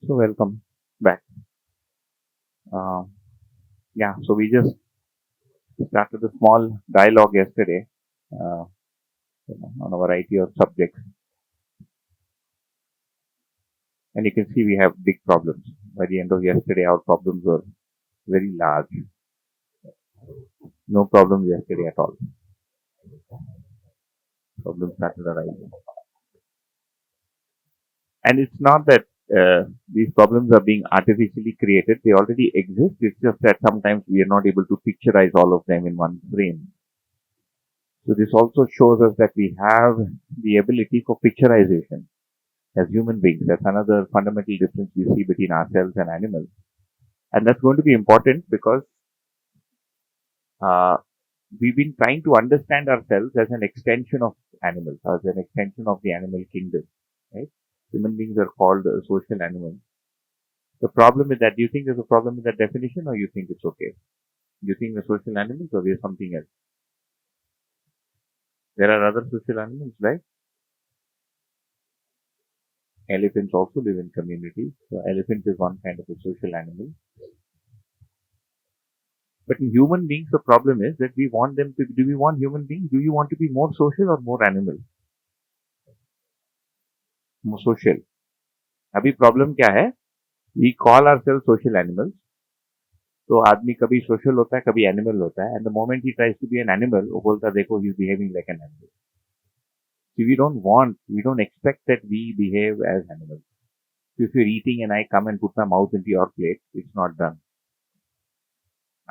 So welcome back. Uh, so we just started a small dialogue yesterday uh, on a variety of subjects, and you can see we have big problems. By the end of yesterday, our problems were very large. No problems yesterday at all. Problems started arising, and it's not that these problems are being artificially created. They already exist. It's just that sometimes we are not able to picturize all of them in one frame. So this also shows us that we have the ability for picturization as human beings. That's another fundamental difference we see between ourselves and animals. And that's going to be important because uh, we've been trying to understand ourselves as an extension of animals, as an extension of the animal kingdom. Right? Human beings are called social animals. The problem with that, do you think there's a problem with that definition or you think it's okay? Do you think we're social animals or we're something else? There are other social animals, right? Elephants also live in communities. So elephant is one kind of a social animal. But in human beings, the problem is that we want them to, do we want human beings? Do you want to be more social or more animal? More social. अभी problem क्या है? We call ourselves social animals. तो आदमी कभी social होता है कभी animal होता है and the moment he tries to be an animal वो बोलता है देखो he is behaving like an animal. So we don't expect that we behave as animals. So if you're eating and I come and put my mouth into your plate, it's not done.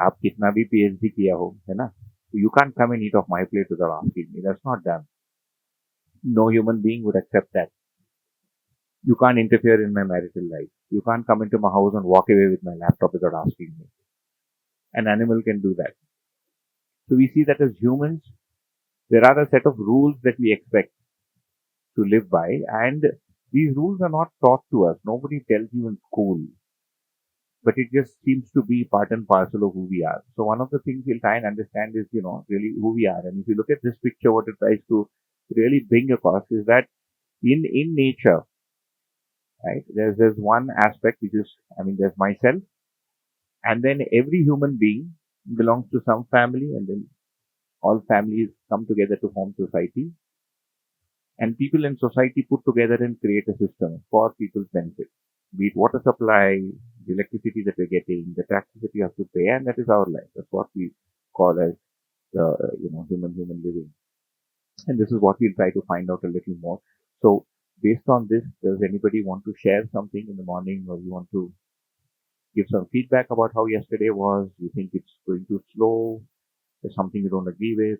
आप कितना भी PhD किया हो, है ना? So you can't come and eat off my plate without asking me. That's not done. No human being would accept that. You can't interfere in my marital life. You can't come into my house and walk away with my laptop without asking me. An animal can do that. So we see that as humans, there are a set of rules that we expect to live by, and these rules are not taught to us. Nobody tells you in school, but it just seems to be part and parcel of who we are. So one of the things we'll try and understand is, really who we are. And if you look at this picture, what it tries to really bring across is that in nature, right, there's one aspect which is, there's myself, and then every human being belongs to some family, and then all families come together to form society, and people in society put together and create a system for people's benefit, be it water supply, the electricity that we're getting, the taxes that we have to pay, and that is our life. That's what we call as the human living. And this is what we'll try to find out a little more. So based on this, does anybody want to share something in the morning, or you want to give some feedback about how yesterday was? You think it's going too slow? There's something you don't agree with?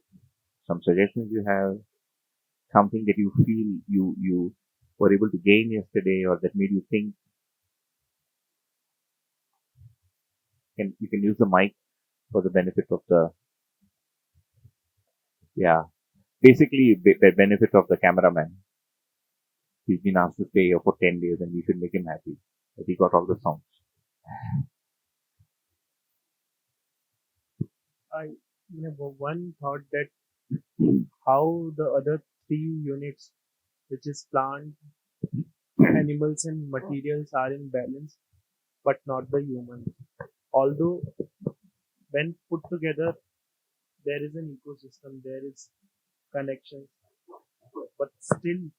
Some suggestions you have? Something that you feel you were able to gain yesterday, or that made you think? You can use the mic for the benefit of the, yeah, basically benefit of the cameraman. He's been asked to stay here for 10 days and we should make him happy that he got all the sounds. I one thought that how the other three units, which is plant, animals, and materials, are in balance, but not the humans. Although when put together, there is an ecosystem, there is connection, but still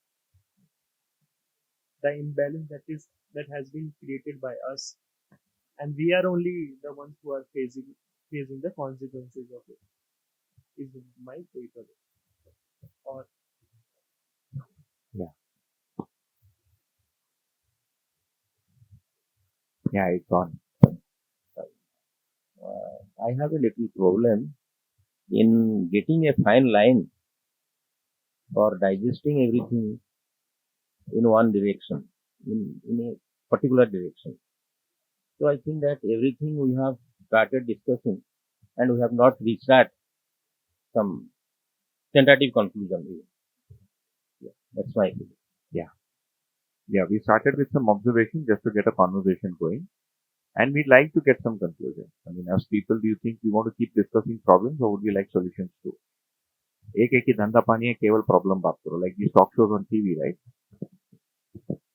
the imbalance that has been created by us, and we are only the ones who are facing the consequences of it. Is my take on it. Or Yeah, yeah, it's on. I have a little problem in getting a fine line for digesting everything in one direction, in a particular direction. So I think that everything we have started discussing and we have not reached at some tentative conclusion. Yeah, that's my opinion. Yeah. Yeah, we started with some observation just to get a conversation going. And we'd like to get some conclusion. As people, do you think we want to keep discussing problems or would we like solutions too? एक एक ही धंधा पानी है केवल problem बात करो like these talk shows on TV, right?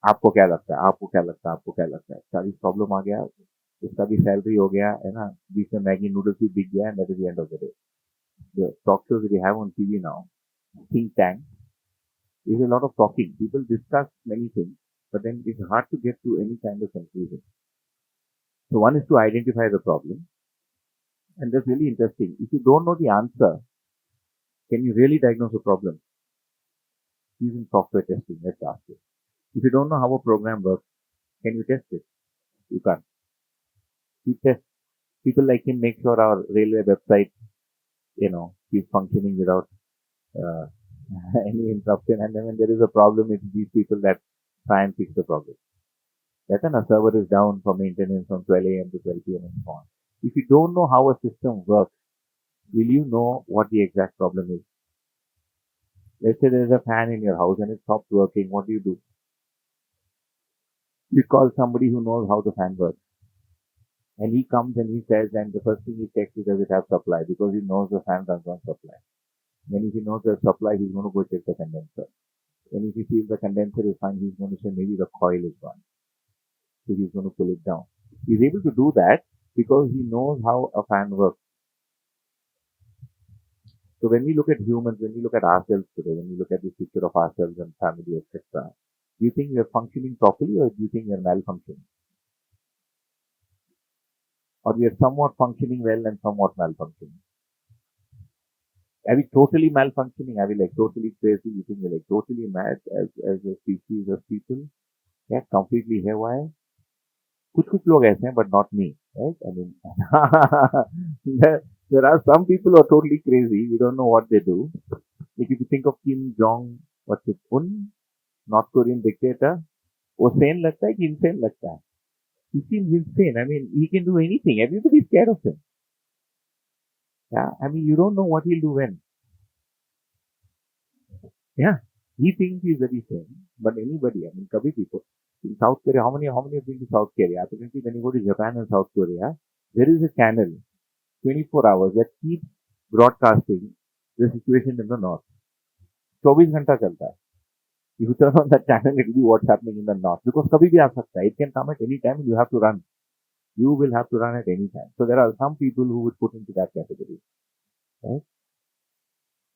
आपको क्या लगता है, आपको क्या लगता है, आपको क्या लगता है, सारी प्रॉब्लम आ गया, उसका भी सैलरी हो गया है ना, बीच में मैगी नूडल्स भी बिक गया, and that is the end of the day. The talk shows that you have on TV now, think tank, is a lot of talking. People discuss many things, but then it's hard to get to any kind of conclusion. So one is to identify the problem, and that's really interesting. If you don't know the answer, can you really diagnose a problem? Using software testing, let's ask it. If you don't know how a program works, can you test it? You can't. You test. People like him make sure our railway website, keeps functioning without uh, any interruption. And then when there is a problem, it's these people that try and fix the problem. That and a server is down for maintenance from 12 a.m. to 12 p.m. and so on. If you don't know how a system works, will you know what the exact problem is? Let's say there's a fan in your house and it stops working. What do? You call somebody who knows how the fan works. And he comes and he says, and the first thing he checks is does it have supply, because he knows the fan runs on supply. Then if he knows there's supply, he's going to go check the condenser. And if he feels the condenser is fine, he's going to say maybe the coil is gone. So he's going to pull it down. He's able to do that because he knows how a fan works. So when we look at humans, when we look at ourselves today, when we look at this picture of ourselves and family, etc., do you think we are functioning properly, or do you think we are malfunctioning? Or we are somewhat functioning well and somewhat malfunctioning? Are we totally malfunctioning? Are we like totally crazy? You think we're like totally mad as a species of people? Yeah, completely haywire. कुछ कुछ लोग ऐसे हैं, but not me, right? I mean, there are some people who are totally crazy. We don't know what they do. Like if you think of Kim Jong, what's it, Un, North Korean dictator, वो sane लगता है कि insane लगता है? He seems insane. I mean, he can do anything. Everybody's scared of him. Yeah, I mean, you don't know what he'll do when. Yeah, he thinks he's very sane, but anybody, I mean, kabhi people. In South Korea, how many have been to South Korea? Apparently, when you go to Japan and South Korea, there is a channel 24 hours that keeps broadcasting the situation in the north. 24 घंटा चलता है. If you turn on that channel, it will be what's happening in the north. Because कभी भी आ सकता है. It can come at any time and you have to run. You will have to run at any time. So there are some people who would put into that category. Right?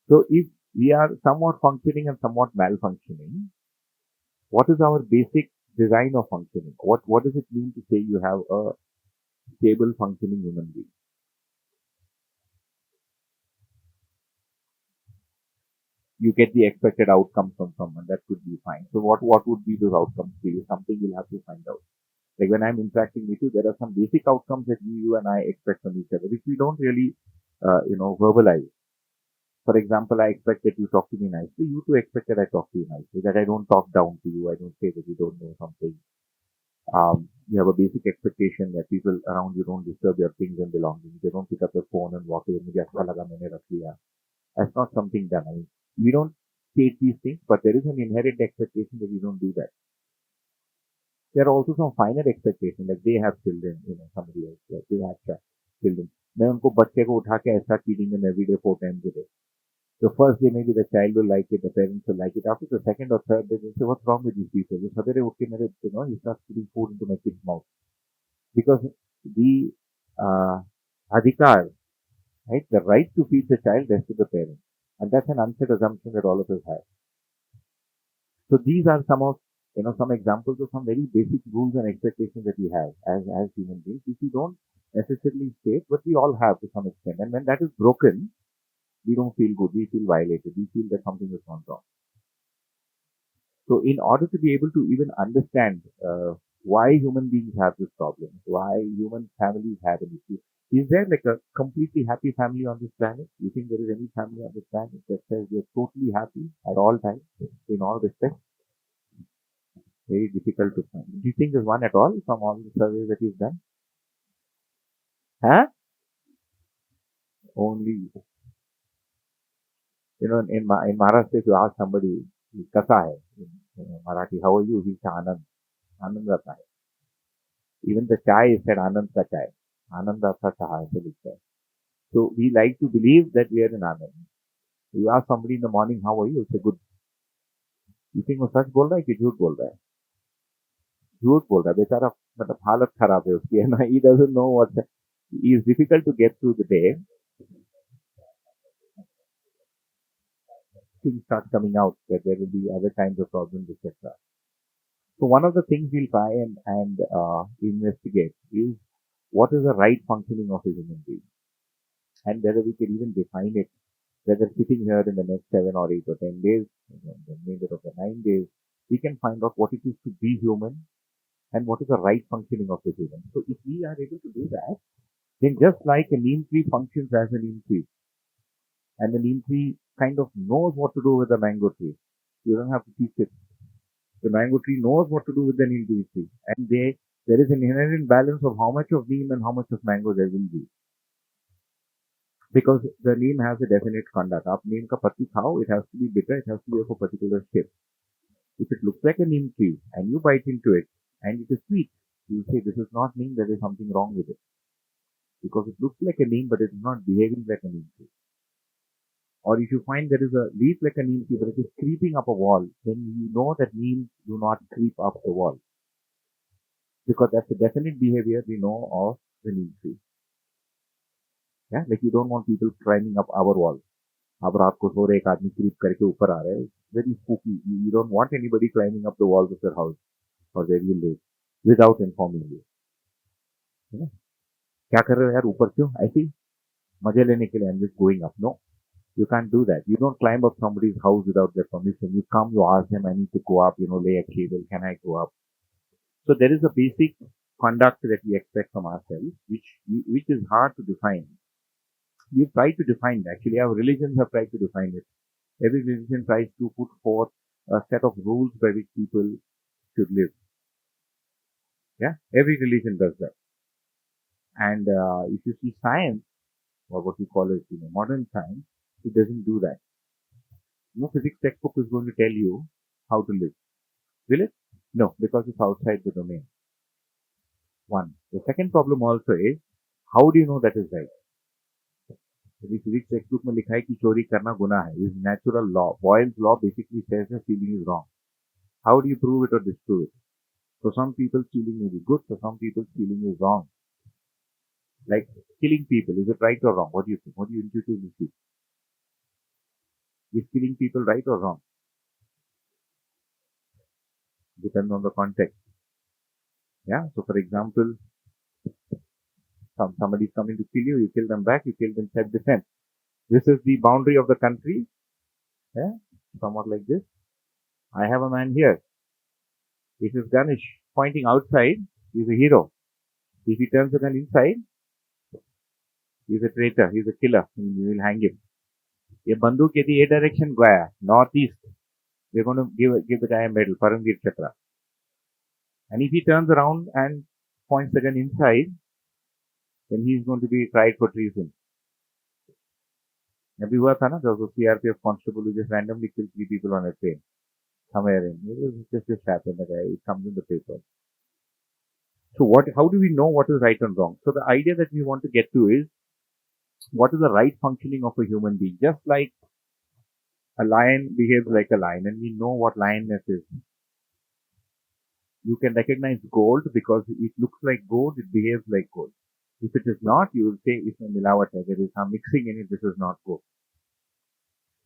So if we are somewhat functioning and somewhat malfunctioning, what is our basic design of functioning? What does it mean to say you have a stable functioning human being? You get the expected outcome from someone, that could be fine. So what would be those outcomes for you? Something you'll have to find out. Like when I'm interacting with you, there are some basic outcomes that you and I expect from each other, which we don't really, verbalize. For example, I expect that you talk to me nicely. You too expect that I talk to you nicely, that I don't talk down to you. I don't say that you don't know something. You have a basic expectation that people around you don't disturb your things and belongings. They don't pick up the phone and walk away. मुझे अच्छा लगा मैंने रख लिया. That's not something done. I mean, we don't state these things, but there is an inherent expectation that we don't do that. There are also some finer expectations, like they have children, somebody else, like they have children. मैं उनको बच्चे को उठा के I start feeding them every day 4 times a day. The first day maybe the child will like it, the parents will like it. After the second or third day, they'll say, what's wrong with these people? So सवेरे उठ के मेरे, he starts putting food into my kid's mouth. Because the adhikar, right, the right to feed the child rests with the parent. And that's an unsaid assumption that all of us have. So these are some of, some examples of some very basic rules and expectations that we have as human beings, which we don't necessarily state, but we all have to some extent. And when that is broken, we don't feel good. We feel violated. We feel that something has gone wrong. So in order to be able to even understand why human beings have this problem, why human families have an issue, is there like a completely happy family on this planet? You think there is any family on this planet that says they're totally happy at all times, in all respects? Very difficult to find. Do you think there's one at all from all the surveys that you've done? Huh? Only, in Maharashtra, if you ask somebody, kasa hai, Marathi, how are you? He'll say Anand. Anand rata hai. Even the chai is said Anand ka chai. Anand rata chaha aise likhta hai. So we like to believe that we are in Anand. You ask somebody in the morning, how are you? He'll say good. You think वो सच बोल रहा है कि झूठ बोल रहा है? झूठ बोल रहा है बेचारा, मतलब हालत खराब है उसकी, है ना. He doesn't know what, he is difficult to get through the day. Things start coming out that there will be other kinds of problems, etc. So one of the things we'll try and investigate is what is the right functioning of a human being, and whether we can even define it, whether sitting here in the next 7 or 8 or 10 days, the remainder of the 9 days, we can find out what it is to be human and what is the right functioning of the human. So if we are able to do that, then just like a neem tree functions as a neem tree, and the neem tree kind of knows what to do with the mango tree, you don't have to teach it. The mango tree knows what to do with the neem tree, and there is an inherent balance of how much of neem and how much of mango there will be. Because the neem has a definite conduct. आप neem का पत्ती खाओ, it has to be bitter, it has to be of a particular shape. If it looks like a neem tree and you bite into it and it is sweet, you say this is not neem, there is something wrong with it. Because it looks like a neem but it is not behaving like a neem tree. Or if you find there is a leaf like a neem tree but it is creeping up a wall, then you know that neems do not creep up the wall. Because that's a definite behavior we know of the neem tree. Yeah, like you don't want people climbing up our wall. अब रात को सो रहे एक आदमी creep करके ऊपर आ रहा है, very spooky. You don't want anybody climbing up the walls of your house or where you live without informing you. है ना? क्या कर रहे हो यार ऊपर, क्यों ऐसे ही मजे लेने के लिए, I'm just going up. No, you can't do that. You don't climb up somebody's house without their permission. You come, you ask them, I need to go up, lay a cable, can I go up? So there is a basic conduct that we expect from ourselves, which is hard to define. We've tried to define it. Actually, our religions have tried to define it. Every religion tries to put forth a set of rules by which people should live. Yeah, every religion does that. And if you see science, or what we call it, modern science, it doesn't do that. No physics textbook is going to tell you how to live. Will it? No, because it's outside the domain. One. The second problem also is, how do you know that is right? यदि physics text में लिखा है कि चोरी करना गुनाह है, is natural law. Boyle's law basically says that stealing is wrong. How do you prove it or disprove it? For some people, stealing may be good. For some people, stealing is wrong. Like killing people, is it right or wrong? What do you think? What do you intuitively see? Is killing people right or wrong? Depends on the context. Yeah. So, for example, somebody is coming to kill you, you kill them back, you kill them self-defense. This is the boundary of the country. Yeah. Somewhat like this. I have a man here. If his gun is pointing outside, he's a hero. If he turns the gun inside, he's a traitor, he's a killer. You will hang him. ये बंदूक यदि ये direction गया, north east, we're going to give the guy a medal, Paramveer Chakra. And if he turns around and points the gun inside, then he's going to be tried for treason. अभी हुआ था ना, there was a CRPF constable who just randomly killed 3 people on a train. Somewhere in. It just happened, the guy, it comes in the paper. So how do we know what is right and wrong? So the idea that we want to get to is, what is the right functioning of a human being? Just like a lion behaves like a lion, and we know what lioness is. You can recognize gold because it looks like gold, it behaves like gold. If it is not, you will say it's a milawat, there is some mixing in it, this is not gold.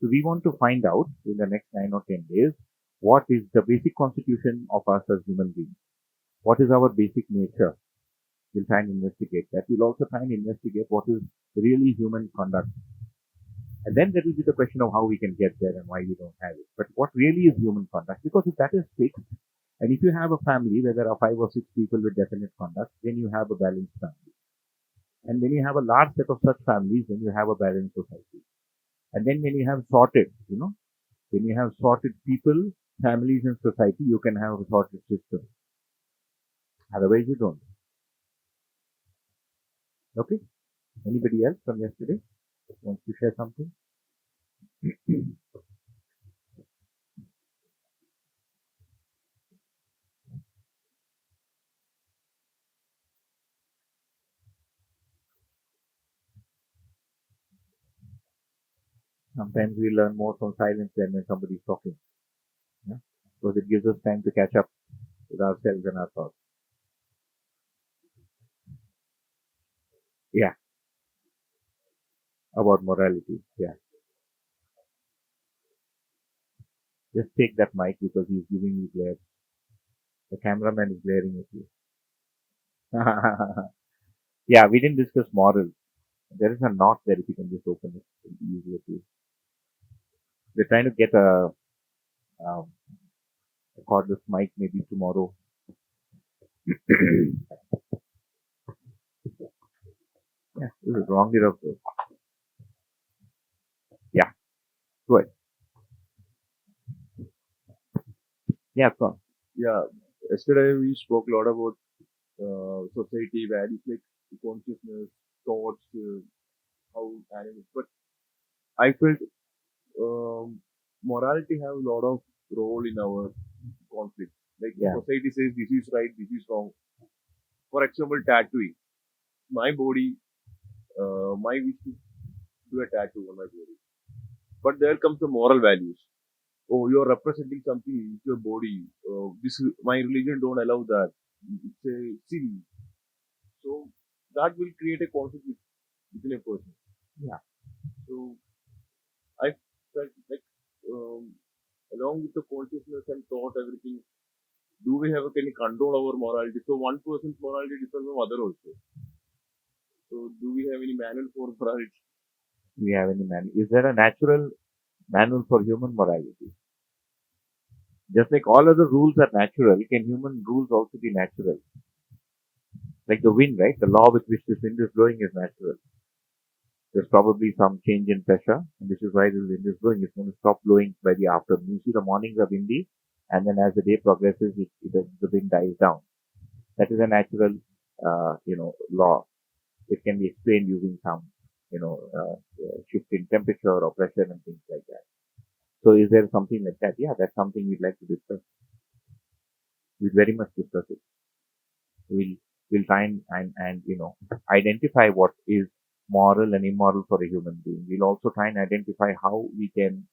So we want to find out in the next 9 or 10 days, what is the basic constitution of us as human beings? What is our basic nature? We'll try and investigate that. We'll also try and investigate what is really human conduct. And then there will be the question of how we can get there and why we don't have it. But what really is human conduct? Because if that is fixed, and if you have a family where there are 5 or 6 people with definite conduct, then you have a balanced family. And when you have a large set of such families, then you have a balanced society. And then when you have sorted, when you have sorted people, families and society, you can have a sorted system. Otherwise you don't. Okay? Anybody else from yesterday wants to share something? Sometimes we learn more from silence than when somebody is talking. Yeah? Because it gives us time to catch up. with ourselves and our thoughts. Yeah, about morality. Yeah, just take that mic because he's giving you glare. The cameraman is glaring at you. Yeah, we didn't discuss morals. There is a knot there if you can just open it. It'll be easier to. We're trying to get um, a cordless mic maybe tomorrow. Yeah, this is wrong. Yeah, go ahead. Yeah, go on. Yeah, yesterday we spoke a lot about society values like consciousness, thoughts, how animals. But I felt morality have a lot of role in our conflict. Like Yeah, society says this is right, this is wrong. For example, tattooing. My body, my wish to do a tattoo on my body. But there comes the moral values. Oh, you're representing something in your body. My religion don't allow that. It's a sin. So that will create a conflict within a person. yeah. So I felt like along with the consciousness and thought, everything, do we have any control over morality? So one person's morality differs from other also. So do we have any manual for morality? We have any manual? Is there a natural manual for human morality? Just like all other rules are natural, can human rules also be natural? Like the wind, right? The law with which this wind is blowing is natural. There's probably some change in pressure, and this is why the wind is blowing. It's going to stop blowing by the afternoon. You see, the mornings are windy, and then as the day progresses, the wind dies down. That is a natural, law. It can be explained using some, shift in temperature or pressure and things like that. So, is there something like that? Yeah, that's something we'd like to discuss. We'd very much discuss it. We'll we'll try and identify what is moral and immoral for a human being. We'll also try and identify how we can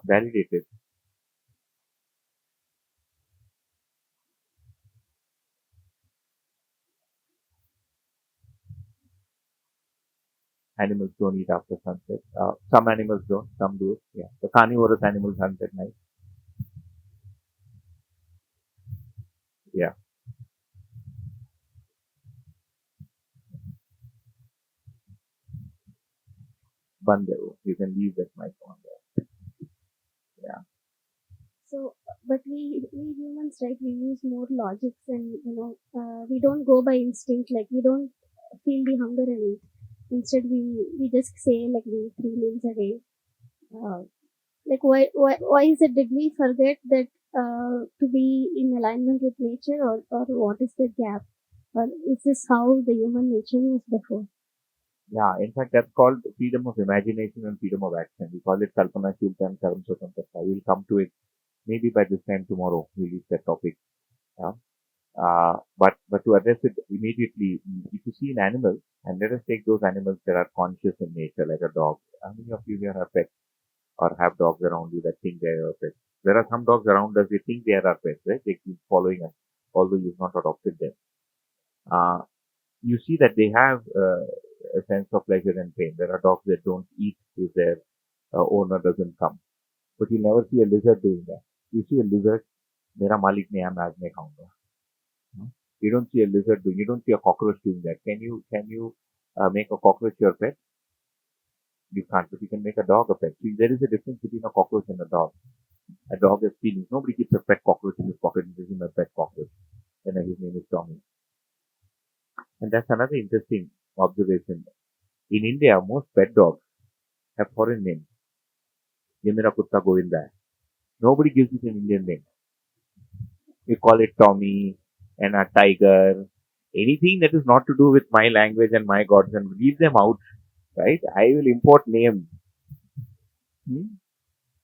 validate it. Animals don't eat after sunset. Some animals don't, some do. Yeah, the carnivorous animals hunt at night. Yeah, bandero. You can leave that mic on there. Yeah, So, but we humans, right? We use more logics, and we don't go by instinct. Like we don't feel the hunger and eat. Instead, we just say like we eat 3 meals a day. Uh, like why is it? Did we forget that to be in alignment with nature, or what is the gap? Or is this how the human nature was before? yeah. In fact, that's called freedom of imagination and freedom of action. We call it Kalpana Shilta and Karam Swatantrata. We'll come to it maybe by this time tomorrow. We'll use that topic. Yeah. But to address it immediately, if you see an animal, and let us take those animals that are conscious in nature, like a dog. How many of you here have pets or have dogs around you that think they are your pets? There are some dogs around us, they think they are our pets, right? They keep following us, although you've not adopted them. Uh, you see that they have a sense of pleasure and pain. There are dogs that don't eat if their owner doesn't come. But you never see a lizard doing that. You see a lizard, मेरा मालिक नहीं है मैं आज नहीं खाऊंगा. You don't see a lizard doing. You don't see a cockroach doing that. Can you make a cockroach your pet? You can't, but you can make a dog a pet. See, there is a difference between a cockroach and a dog. A dog has feelings. Nobody keeps a pet cockroach in his pocket and gives him a pet cockroach. And his name is Tommy. And that's another interesting observation. In India, most pet dogs have foreign names. ये मेरा कुत्ता गोविंदा है. Nobody gives it an Indian name. We call it Tommy and a tiger. Anything that is not to do with my language and my gods, and leave them out, right? I will import names.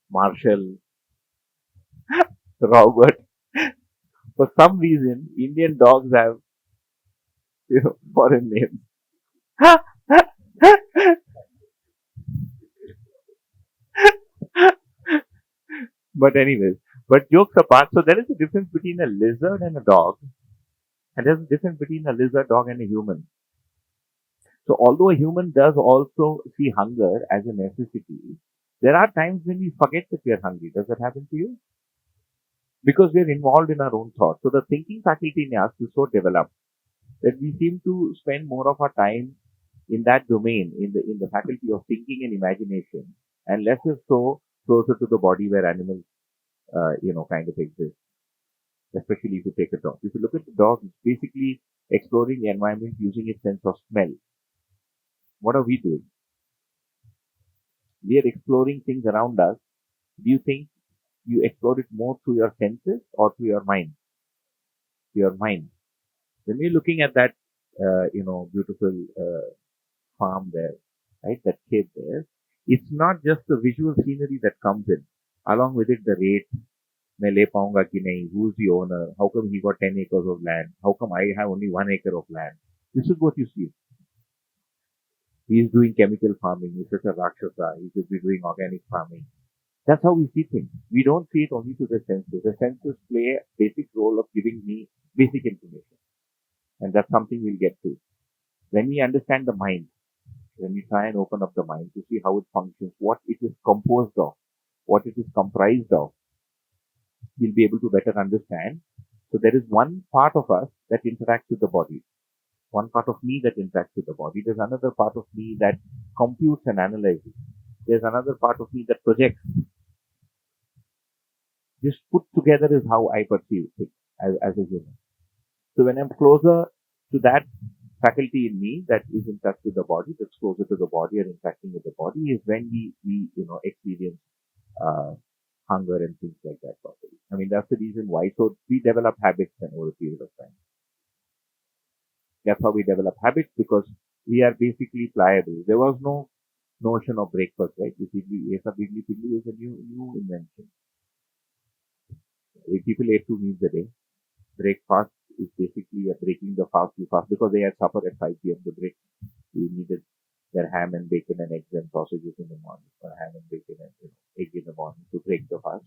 Marshall, Robert. For some reason, Indian dogs have foreign names. But anyways, But jokes apart, so there is a difference between a lizard and a dog, and there's a difference between a lizard, dog, and a human. So although a human does also see hunger as a necessity, there are times when we forget that we are hungry. Does that happen to you? Because we are involved in our own thoughts. So the thinking faculty in us is so developed that we seem to spend more of our time in that domain, in the faculty of thinking and imagination, and less is so closer to the body where animals, kind of exist. Especially if you take a dog. If you look at the dog, it's basically exploring the environment using its sense of smell. What are we doing? We are exploring things around us. Do you think you explore it more through your senses or through your mind? Your mind. When you're looking at that, beautiful farm there, right? That kid there. It's not just the visual scenery that comes in. Along with it, the rate. मैं ले पाऊंगा कि नहीं? Who's the owner? How come he got 10 acres of land? How come I have only 1 acre of land? This is what you see. He is doing chemical farming. He's such a Rakshasa. He should be doing organic farming. That's how we see things. We don't see it only through the senses. The senses play a basic role of giving me basic information. And that's something we'll get to. When we understand the mind, when we try and open up the mind to see how it functions, what it is composed of, what it is comprised of, we'll be able to better understand. So there is one part of us that interacts with the body. One part of me that interacts with the body. There's another part of me that computes and analyzes. There's another part of me that projects. This put together is how I perceive things as a human. So when I'm closer to that faculty in me that is in touch with the body, that's closer to the body and interacting with the body, is when we experience hunger and things like that properly. I mean, that's the reason why. So we develop habits then over a period of time. That's how we develop habits, because we are basically pliable. There was no notion of breakfast, right? This idli is a new invention. People ate 2 meals a day. Breakfast is basically breaking the fast you fast, because they had supper at 5 p.m. The break, you needed their ham and bacon and eggs and sausages in the morning, or ham and bacon and egg in the morning to break the fast.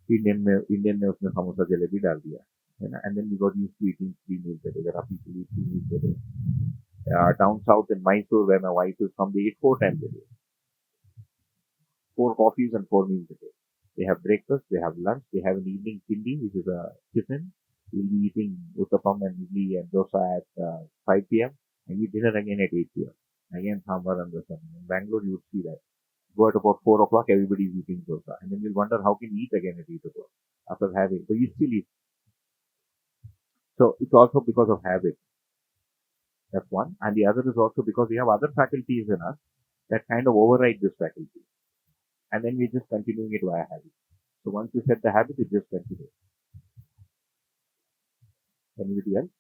Indian ने उसमें samosa jalebi डाल दिया, है ना? And then we got used to eating 3 meals a day. There are people who eat 2 meals a day. Down south in Mysore, where my wife is from, they eat 4 times a day. 4 coffees and 4 meals a day. They have breakfast, they have lunch, they have an evening kindi, which is a tiffin. We'll be eating uttapam and idli and dosa at 5 p.m. and eat dinner again at 8 p.m. Again, sambar and rasam. In Bangalore, you would see that. Go at about 4 o'clock, everybody's eating dosa. And then you'll wonder how can you eat again at 8 o'clock after having. So you still eat. So it's also because of habit. That's one. And the other is also because we have other faculties in us that kind of override this faculty. And then we're just continuing it via habit. So once you set the habit, it just continues. Anybody else?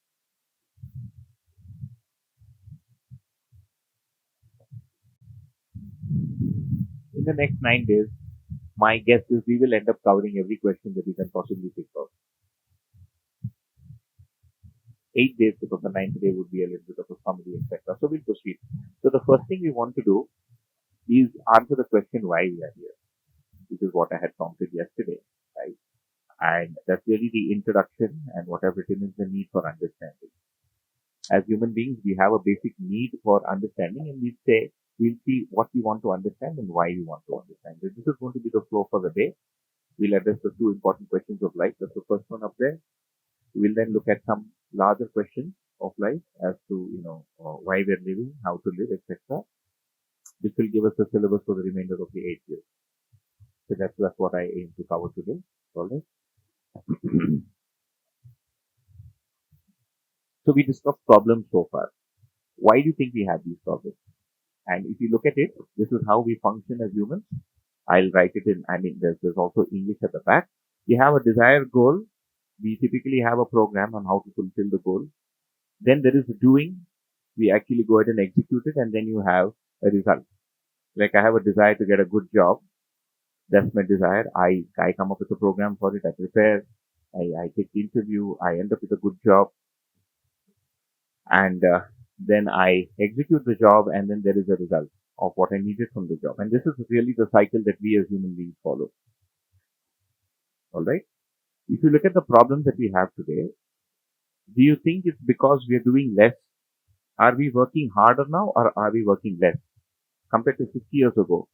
In the next 9 days, my guess is we will end up covering every question that we can possibly think of. 8 days, because the 9th day would be a little bit of a summary, etc. So we'll proceed. So the first thing we want to do is answer the question why we are here, which is what I had prompted yesterday, right? And that's really the introduction, and what I've written is the need for understanding. As human beings, we have a basic need for understanding, and we'll see what we want to understand and why we want to understand. This is going to be the flow for the day. We'll address the 2 important questions of life. That's the first one up there. We'll then look at some larger questions of life as to, why we're living, how to live, etc. This will give us the syllabus for the remainder of the 8 years. So that's what I aim to cover today. All right. So we discussed problems so far. Why do you think we have these problems? And if you look at it, this is how we function as humans. I'll write it in, there's also English at the back. We have a desired goal. We typically have a program on how to fulfill the goal. Then there is the doing. We actually go ahead and execute it, and then you have a result. Like I have a desire to get a good job. That's my desire. I come up with a program for it. I prepare. I take the interview. I end up with a good job. And then I execute the job, and then there is a result of what I needed from the job. And this is really the cycle that we as human beings follow. All right. If you look at the problems that we have today, do you think it's because we are doing less? Are we working harder now or are we working less compared to 50 years ago?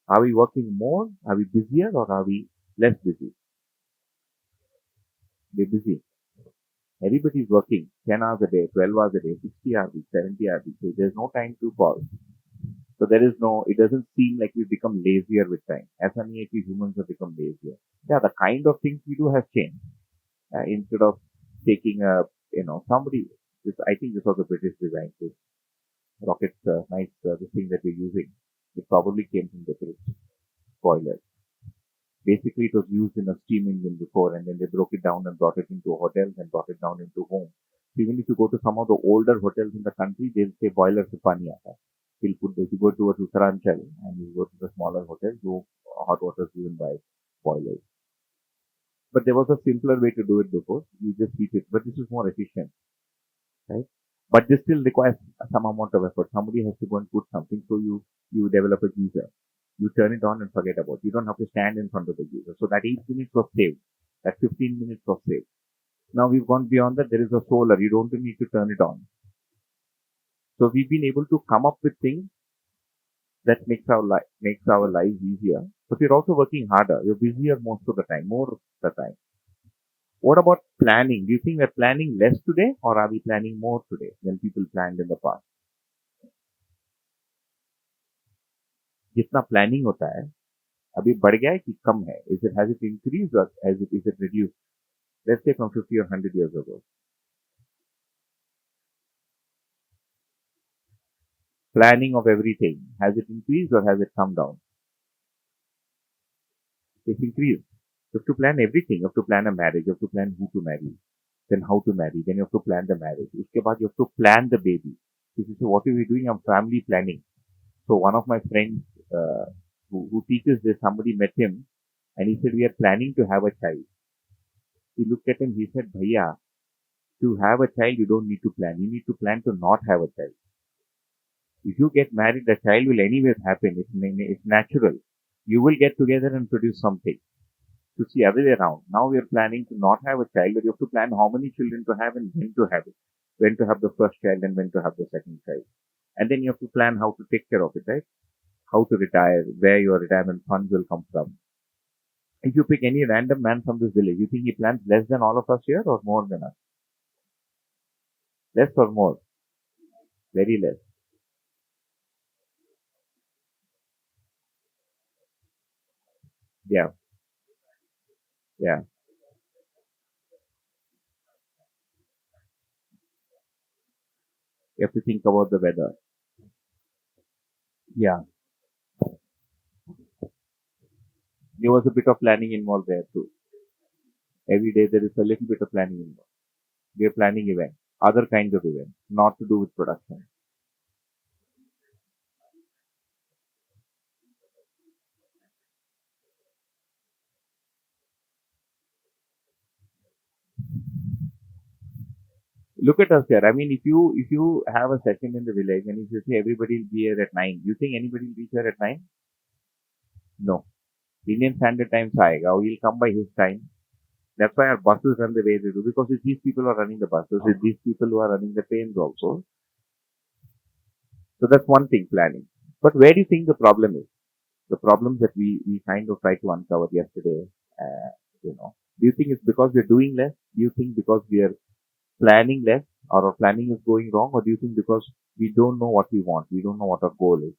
Are we working more? Are we busier or are we less busy? We're busy. Everybody is working 10 hours a day, 12 hours a day, 60 hours a week, 70 hours a week. So there's no time to pause. So there is no, it doesn't seem like we become lazier with time. As many as we humans have become lazier. Yeah, the kind of things we do has changed. Instead of taking a, somebody, I think this was a British design, this rocket, nice, this thing that we're using. It probably came from the British boiler. Basically, it was used in a steam engine before, and then they broke it down and brought it into hotels and brought it down into home. So even if you go to some of the older hotels in the country, they'll say boiler se pani aata hai. He'll put if you go to a Uttaranchal and you go to the smaller hotels, hot water is given by boilers. But there was a simpler way to do it before. You just heat it, but this is more efficient, right? But this still requires some amount of effort. Somebody has to go and put something, so you develop a geyser. You turn it on and forget about it. You don't have to stand in front of the geyser. So that 8 minutes was saved. That 15 minutes was saved. Now we've gone beyond that. There is a solar. You don't need to turn it on. So we've been able to come up with things that makes our lives easier. But we're also working harder. We're busier most of the time, more of the time. What about planning? Do you think we're planning less today or are we planning more today than people planned in the past? जितना planning होता है अभी बढ़ गया है कि कम है? Has it increased or is it reduced? Let's say from 50 or 100 years ago. Planning of everything, has it increased or has it come down? It's increased. You have to plan everything. You have to plan a marriage. You have to plan who to marry, then how to marry. Then you have to plan the marriage. उसके बाद you have to plan the baby. This is what are we doing? I'm family planning. So one of my friends who teaches this, somebody met him and he said, we are planning to have a child. He looked at him, he said, Bhaiya, to have a child, you don't need to plan. You need to plan to not have a child. If you get married, the child will anyways happen. It's natural. You will get together and produce something. To see other way around. Now we are planning to not have a child, but you have to plan how many children to have and when to have it. When to have the first child and when to have the second child. And then you have to plan how to take care of it, right? How to retire, where your retirement funds will come from. If you pick any random man from this village, you think he plans less than all of us here or more than us? Less or more? Very less. Yeah. Yeah. You have to think about the weather. Yeah. There was a bit of planning involved there too. Every day there is a little bit of planning involved. We are planning events, other kinds of events, not to do with production. Look at us here. I mean, if you have a session in the village and if you say everybody will be here at 9, you think anybody will reach here at 9? No. Indian Standard Time aayega, or he'll come by his time. That's why our buses run the way they do, because it's these people who are running the buses, it's these people who are running the trains also. So that's one thing, planning. But where do you think the problem is? The problems that we kind of tried to uncover yesterday, do you think it's because we're doing less? Do you think because we are planning less or our planning is going wrong? Or do you think because we don't know what we want? We don't know what our goal is.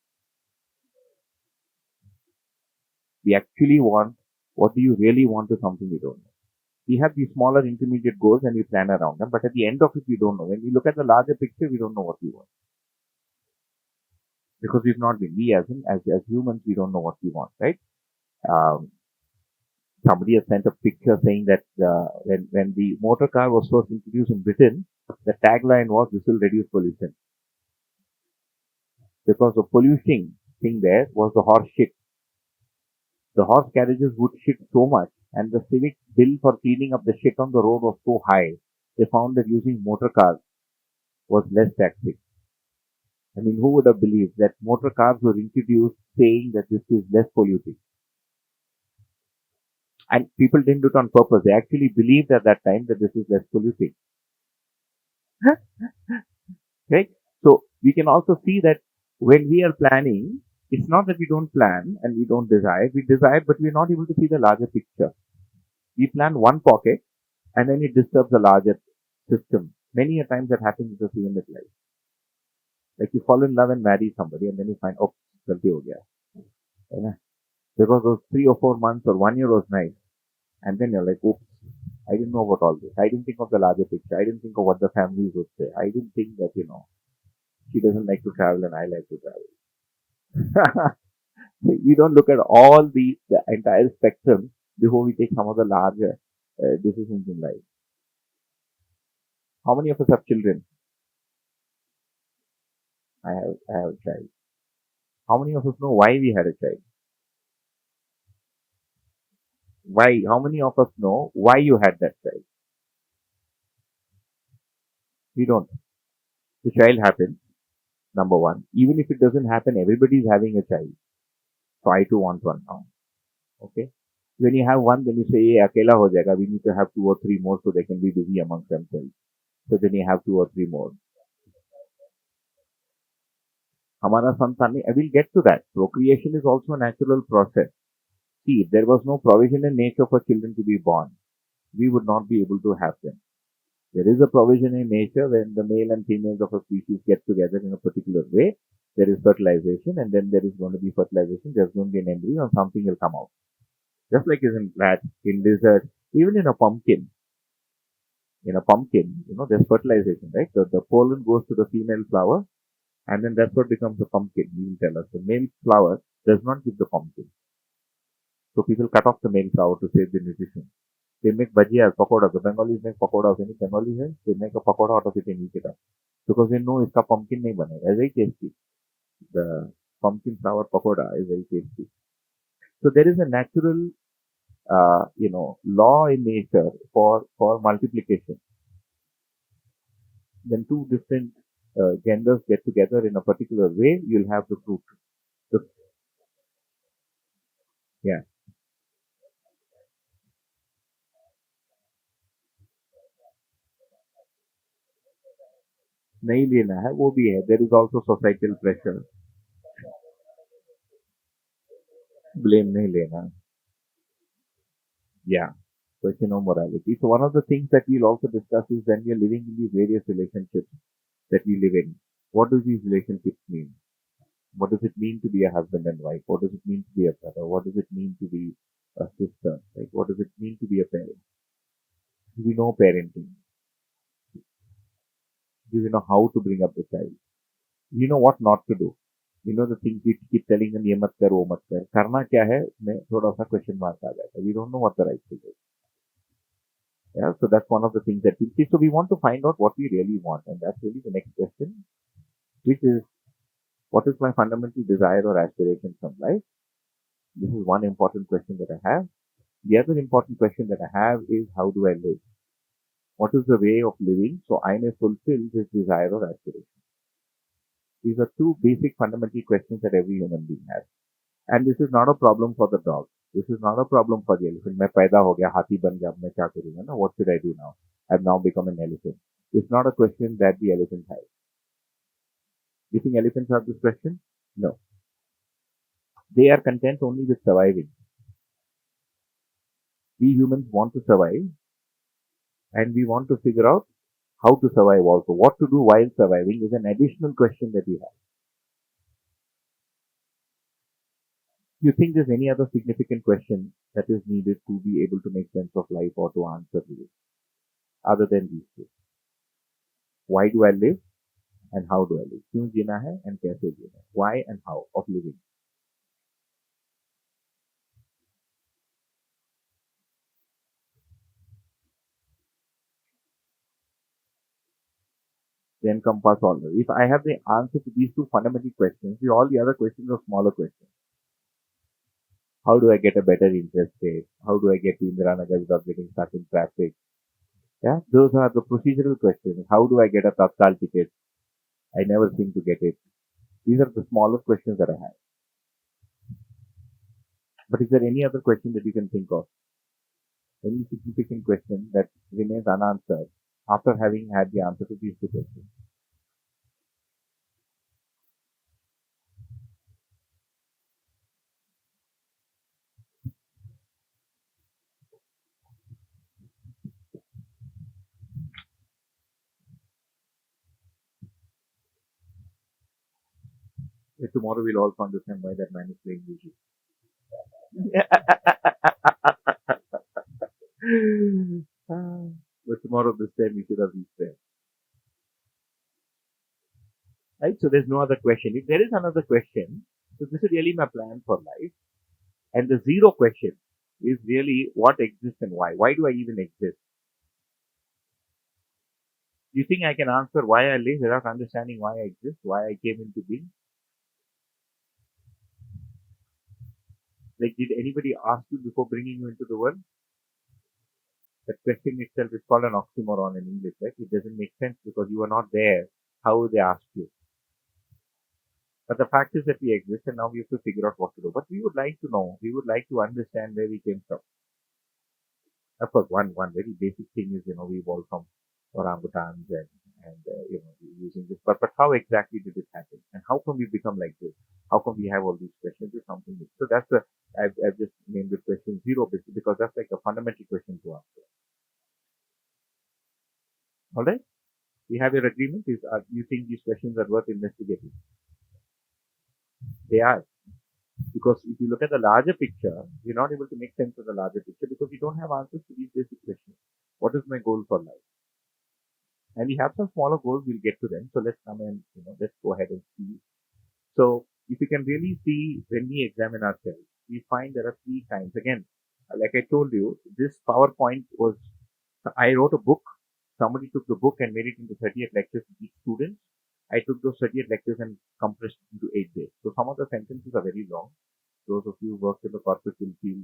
We actually want, what do you really want is something we don't know. We have these smaller intermediate goals and we plan around them, but at the end of it, we don't know. When we look at the larger picture, we don't know what we want. Because we've not been, we as humans, we don't know what we want, right? Somebody has sent a picture saying that when the motor car was first introduced in Britain, the tagline was, this will reduce pollution. Because the pollution thing there was the horse shit. The horse carriages would shit so much, and the civic bill for cleaning up the shit on the road was so high, they found that using motor cars was less taxing. I mean, who would have believed that motor cars were introduced saying that this is less polluting? And people didn't do it on purpose. They actually believed at that time that this is less polluting. Right? So we can also see that when we are planning, it's not that we don't plan and we don't desire. We desire, but we're not able to see the larger picture. We plan one pocket and then it disturbs the larger system. Many a times that happens with us even with life. Like you fall in love and marry somebody and then you find, oh, galti ho gaya. है ना? Because those 3 or 4 months or 1 year was nice. And then you're like, oops, I didn't know about all this. I didn't think of the larger picture. I didn't think of what the families would say. I didn't think that, she doesn't like to travel and I like to travel. We don't look at all the entire spectrum before we take some of the larger decisions in life. How many of us have children? I have a child. How many of us know why we had a child? Why? How many of us know why you had that child? We don't. The child happens, number one. Even if it doesn't happen, everybody is having a child. So I too want one now. Okay? When you have one, then you say, hey, akela ho jayega. We need to have 2 or 3 more so they can be busy amongst themselves. So then you have 2 or 3 more. Hamara santan, I will get to that. Procreation is also a natural process. See, if there was no provision in nature for children to be born, we would not be able to have them. There is a provision in nature when the male and females of a species get together in a particular way. There is fertilization and then there is going to be fertilization. There's going to be an embryo and something will come out. Just like is in plants, in lizards, even in a pumpkin. In a pumpkin, there's fertilization, right? The pollen goes to the female flower and then that's what becomes a pumpkin. You will tell us the male flower does not give the pumpkin. So people cut off the male flower to save the nutrition. They make bhajia, pakoda. The Bengalis make pakoda of any Bengali here. They make a pakoda out of it and eat it up. Because they know iska pumpkin nahi banega. It's very tasty. The pumpkin flower pakoda is very tasty. So there is a natural, law in nature for multiplication. When two different genders get together in a particular way, you'll have the fruit. Yeah. नहीं लेना है वो भी है. There is also societal pressure. Blame नहीं लेना. Yeah. Question of morality. So one of the things that we'll also discuss is when we are living in these various relationships that we live in, what do these relationships mean? What does it mean to be a husband and wife? What does it mean to be a brother? What does it mean to be a sister? Like what does it mean to be a parent? Do we know parenting? Do we know how to bring up the child? We know what not to do. We know the things we keep telling them, ये मत कर, वो मत कर. करना क्या है? में थोड़ा सा question mark आ जाता है. We don't know what the right thing is. Yeah, so that's one of the things that we see. So we want to find out what we really want, and that's really the next question, which is, what is my fundamental desire or aspiration from life? This is one important question that I have. The other important question that I have is, how do I live? What is the way of living so I may fulfill this desire or aspiration? These are two basic fundamental questions that every human being has. And this is not a problem for the dog. This is not a problem for the elephant. मैं पैदा हो गया, हाथी बन गया, अब मैं क्या करूँगा ना? What should I do now? I've now become an elephant. It's not a question that the elephant has. Do you think elephants have this question? No. They are content only with surviving. We humans want to survive and we want to figure out how to survive also. What to do while surviving is an additional question that we have. Do you think there's any other significant question that is needed to be able to make sense of life or to answer to it other than these two? Why do I live and how do I live? क्यों जीना है and कैसे जीना है? Why and how of living. They encompass all. If I have the answer to these two fundamental questions, all the other questions are smaller questions. How do I get a better interest rate? How do I get to Indiranagar without getting stuck in traffic? Yeah, those are the procedural questions. How do I get a Tatkal ticket? I never seem to get it. These are the smallest questions that I have. But is there any other question that you can think of? Any significant question that remains unanswered after having had the answer to these two questions? Tomorrow we'll also understand why that man is playing music. But tomorrow this time we should have reached there. Right? So there's no other question. If there is another question, so this is really my plan for life. And the zero question is really what exists and why. Why do I even exist? Do you think I can answer why I live without understanding why I exist, why I came into being? Like, did anybody ask you before bringing you into the world? That question itself is called an oxymoron in English, right? It doesn't make sense because you were not there. How would they ask you? But the fact is that we exist and now we have to figure out what to do. But we would like to know, we would like to understand where we came from. Of course, one very basic thing is, we evolved from orangutans and using this. But how exactly did it happen? And how come we become like this? How come we have all these questions? Is something new. So that's I've just named the question zero because that's like a fundamental question to answer. All right? We have your agreement. You think these questions are worth investigating? They are. Because if you look at the larger picture, you're not able to make sense of the larger picture because you don't have answers to these basic questions. What is my goal for life? And we have some smaller goals, we'll get to them. So let's come and, let's go ahead and see. So if you can really see when we examine ourselves, we find there are three kinds. Again, like I told you, this PowerPoint I wrote a book. Somebody took the book and made it into 38 lectures to each student. I took those 38 lectures and compressed it into 8 days. So some of the sentences are very long. Those of you who work in the corporate will feel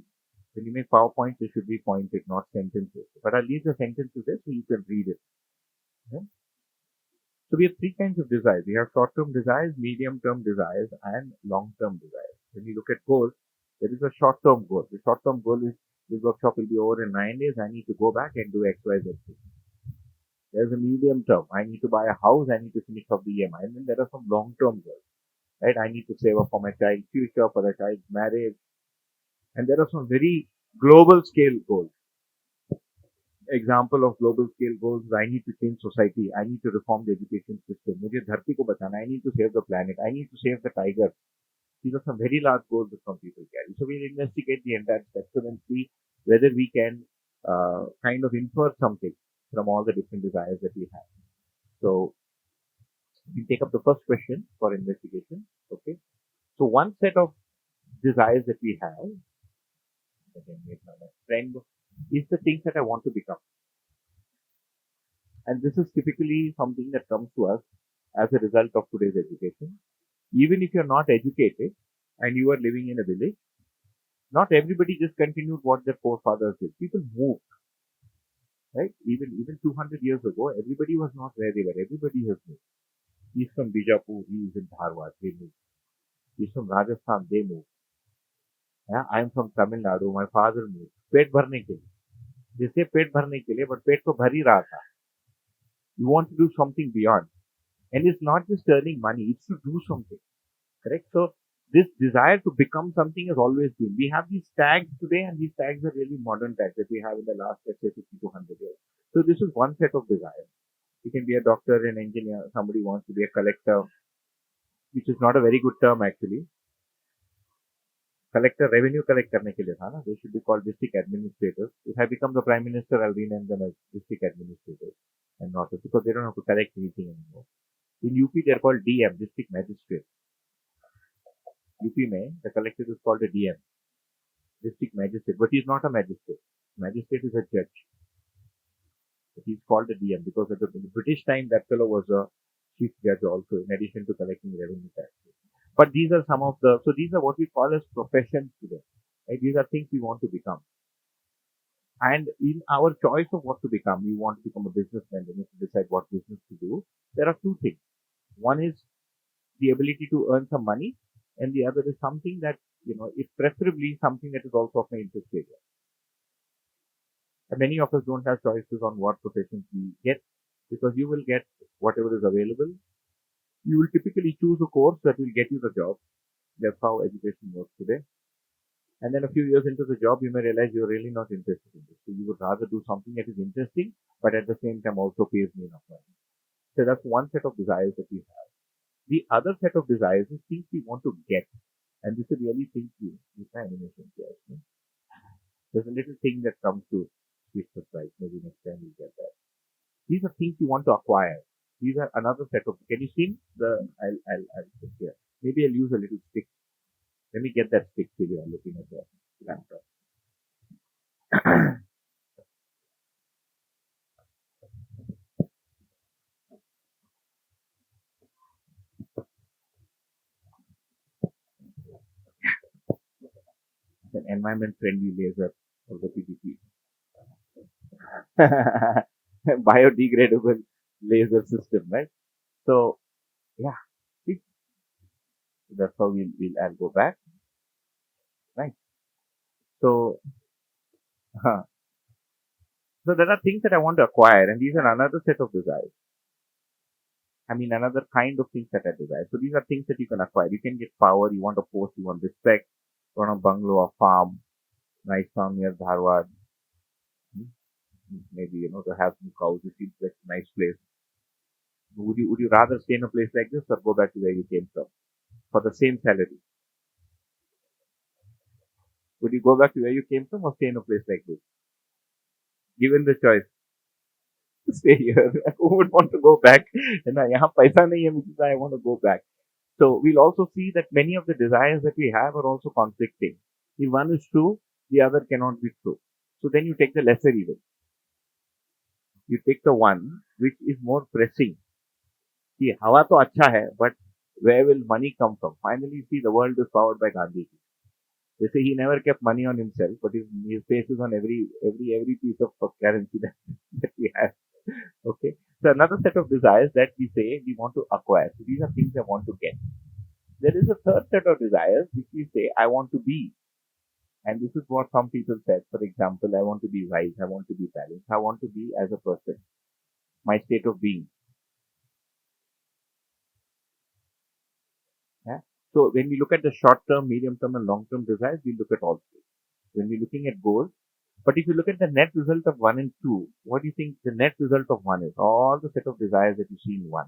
when you make PowerPoints, they should be pointed, not sentences. But I'll leave the sentences there so you can read it. Okay? So we have three kinds of desires. We have short-term desires, medium-term desires, and long-term desires. When you look at goals, there is a short-term goal. The short-term goal is this workshop will be over in 9 days. I need to go back and do X, Y, Z. There's a medium term. I need to buy a house. I need to finish off the EMI. And then there are some long-term goals, right? I need to save up for my child's future, for the child's marriage. And there are some very global scale goals. Example of global scale goals, I need to change society. I need to reform the education system. मुझे धरती को बचाना. I need to save the planet. I need to save the tiger. These are some very large goals that some people carry. So we'll investigate the entire spectrum and see whether we can kind of infer something from all the different desires that we have. So we take up the first question for investigation. Okay. So one set of desires that we have, again, my friend, is the things that I want to become. And this is typically something that comes to us as a result of today's education. Even if you're not educated and you are living in a village, not everybody just continued what their forefathers did. People moved, right? Even 200 years ago, everybody was not where they were. Everybody has moved. He's from Bijapur, he is in Dharwad, they moved. He's from Rajasthan, they moved. Yeah, I am from Tamil Nadu, my father moved. पेट भरने के लिए. They say पेट भरने के लिए, but पेट तो भर ही रहा था. You want to do something beyond. And it's not just earning money, it's to do something. Correct? So this desire to become something has always been. We have these tags today, and these tags are really modern tags that we have in the last, let's say, 50 to 100 years. So this is one set of desires. You can be a doctor, an engineer, somebody wants to be a collector, which is not a very good term actually. Collector, revenue collect करने के लिए था ना. They should be called district administrators. If I become the prime minister, I'll rename them as district administrators and not because they don't have to collect anything anymore. In UP, they're called DM, district magistrate. UP में, the collector is called a DM, district magistrate, but he's not a magistrate. Magistrate is a judge. But he's called a DM because at the British time, that fellow was a chief judge also, in addition to collecting revenue taxes. But these are so these are what we call as professions today. Right? These are things we want to become. And in our choice of what to become, we want to become a businessman, we need to decide what business to do. There are two things. One is the ability to earn some money, and the other is something that, is preferably something that is also of my interest area. And many of us don't have choices on what professions we get because you will get whatever is available. You will typically choose a course that will get you the job. That's how education works today. And then a few years into the job, you may realize you're really not interested in this. So you would rather do something that is interesting, but at the same time also pays me enough money. So that's one set of desires that we have. The other set of desires is things we want to get. And this is really things with my animation here. There's a little thing that comes to Swiss surprise. Maybe next time we'll get that. These are things you want to acquire. These are another set of. Can you see the? I'll put here. Maybe I'll use a little stick. Let me get that stick till you are looking at the laptop. It's an environment-friendly laser for the PPT. Biodegradable laser system, right? So yeah, see, that's how I'll go back, right? So so there are things that I want to acquire, and these are another set of desires. I mean, another kind of things that I desire. So these are things that you can acquire. You can get power, you want a post, you want respect, you want a bungalow, a farm, nice farm near Dharwad. Maybe, to have some cows, it seems like a nice place. Would you rather stay in a place like this or go back to where you came from for the same salary? Would you go back to where you came from or stay in a place like this? Given the choice, stay here. Who would want to go back? And यहाँ पैसा नहीं है, which is why I want to go back. So we'll also see that many of the desires that we have are also conflicting. If one is true, the other cannot be true. So then you take the lesser evil. You take the one which is more pressing. See, हवा तो अच्छा है, but where will money come from? Finally, see, the world is powered by Gandhi. They say he never kept money on himself, but his face is on every piece of currency that we have. Okay. So another set of desires that we say we want to acquire. So these are things I want to get. There is a third set of desires which we say I want to be. And this is what some people said. For example, I want to be wise. I want to be balanced. I want to be as a person. My state of being. Yeah. So when we look at the short term, medium term and long term desires, we look at all three. When we're looking at goals, but if you look at the net result of 1 and 2, what do you think the net result of 1 is? All the set of desires that you see in 1.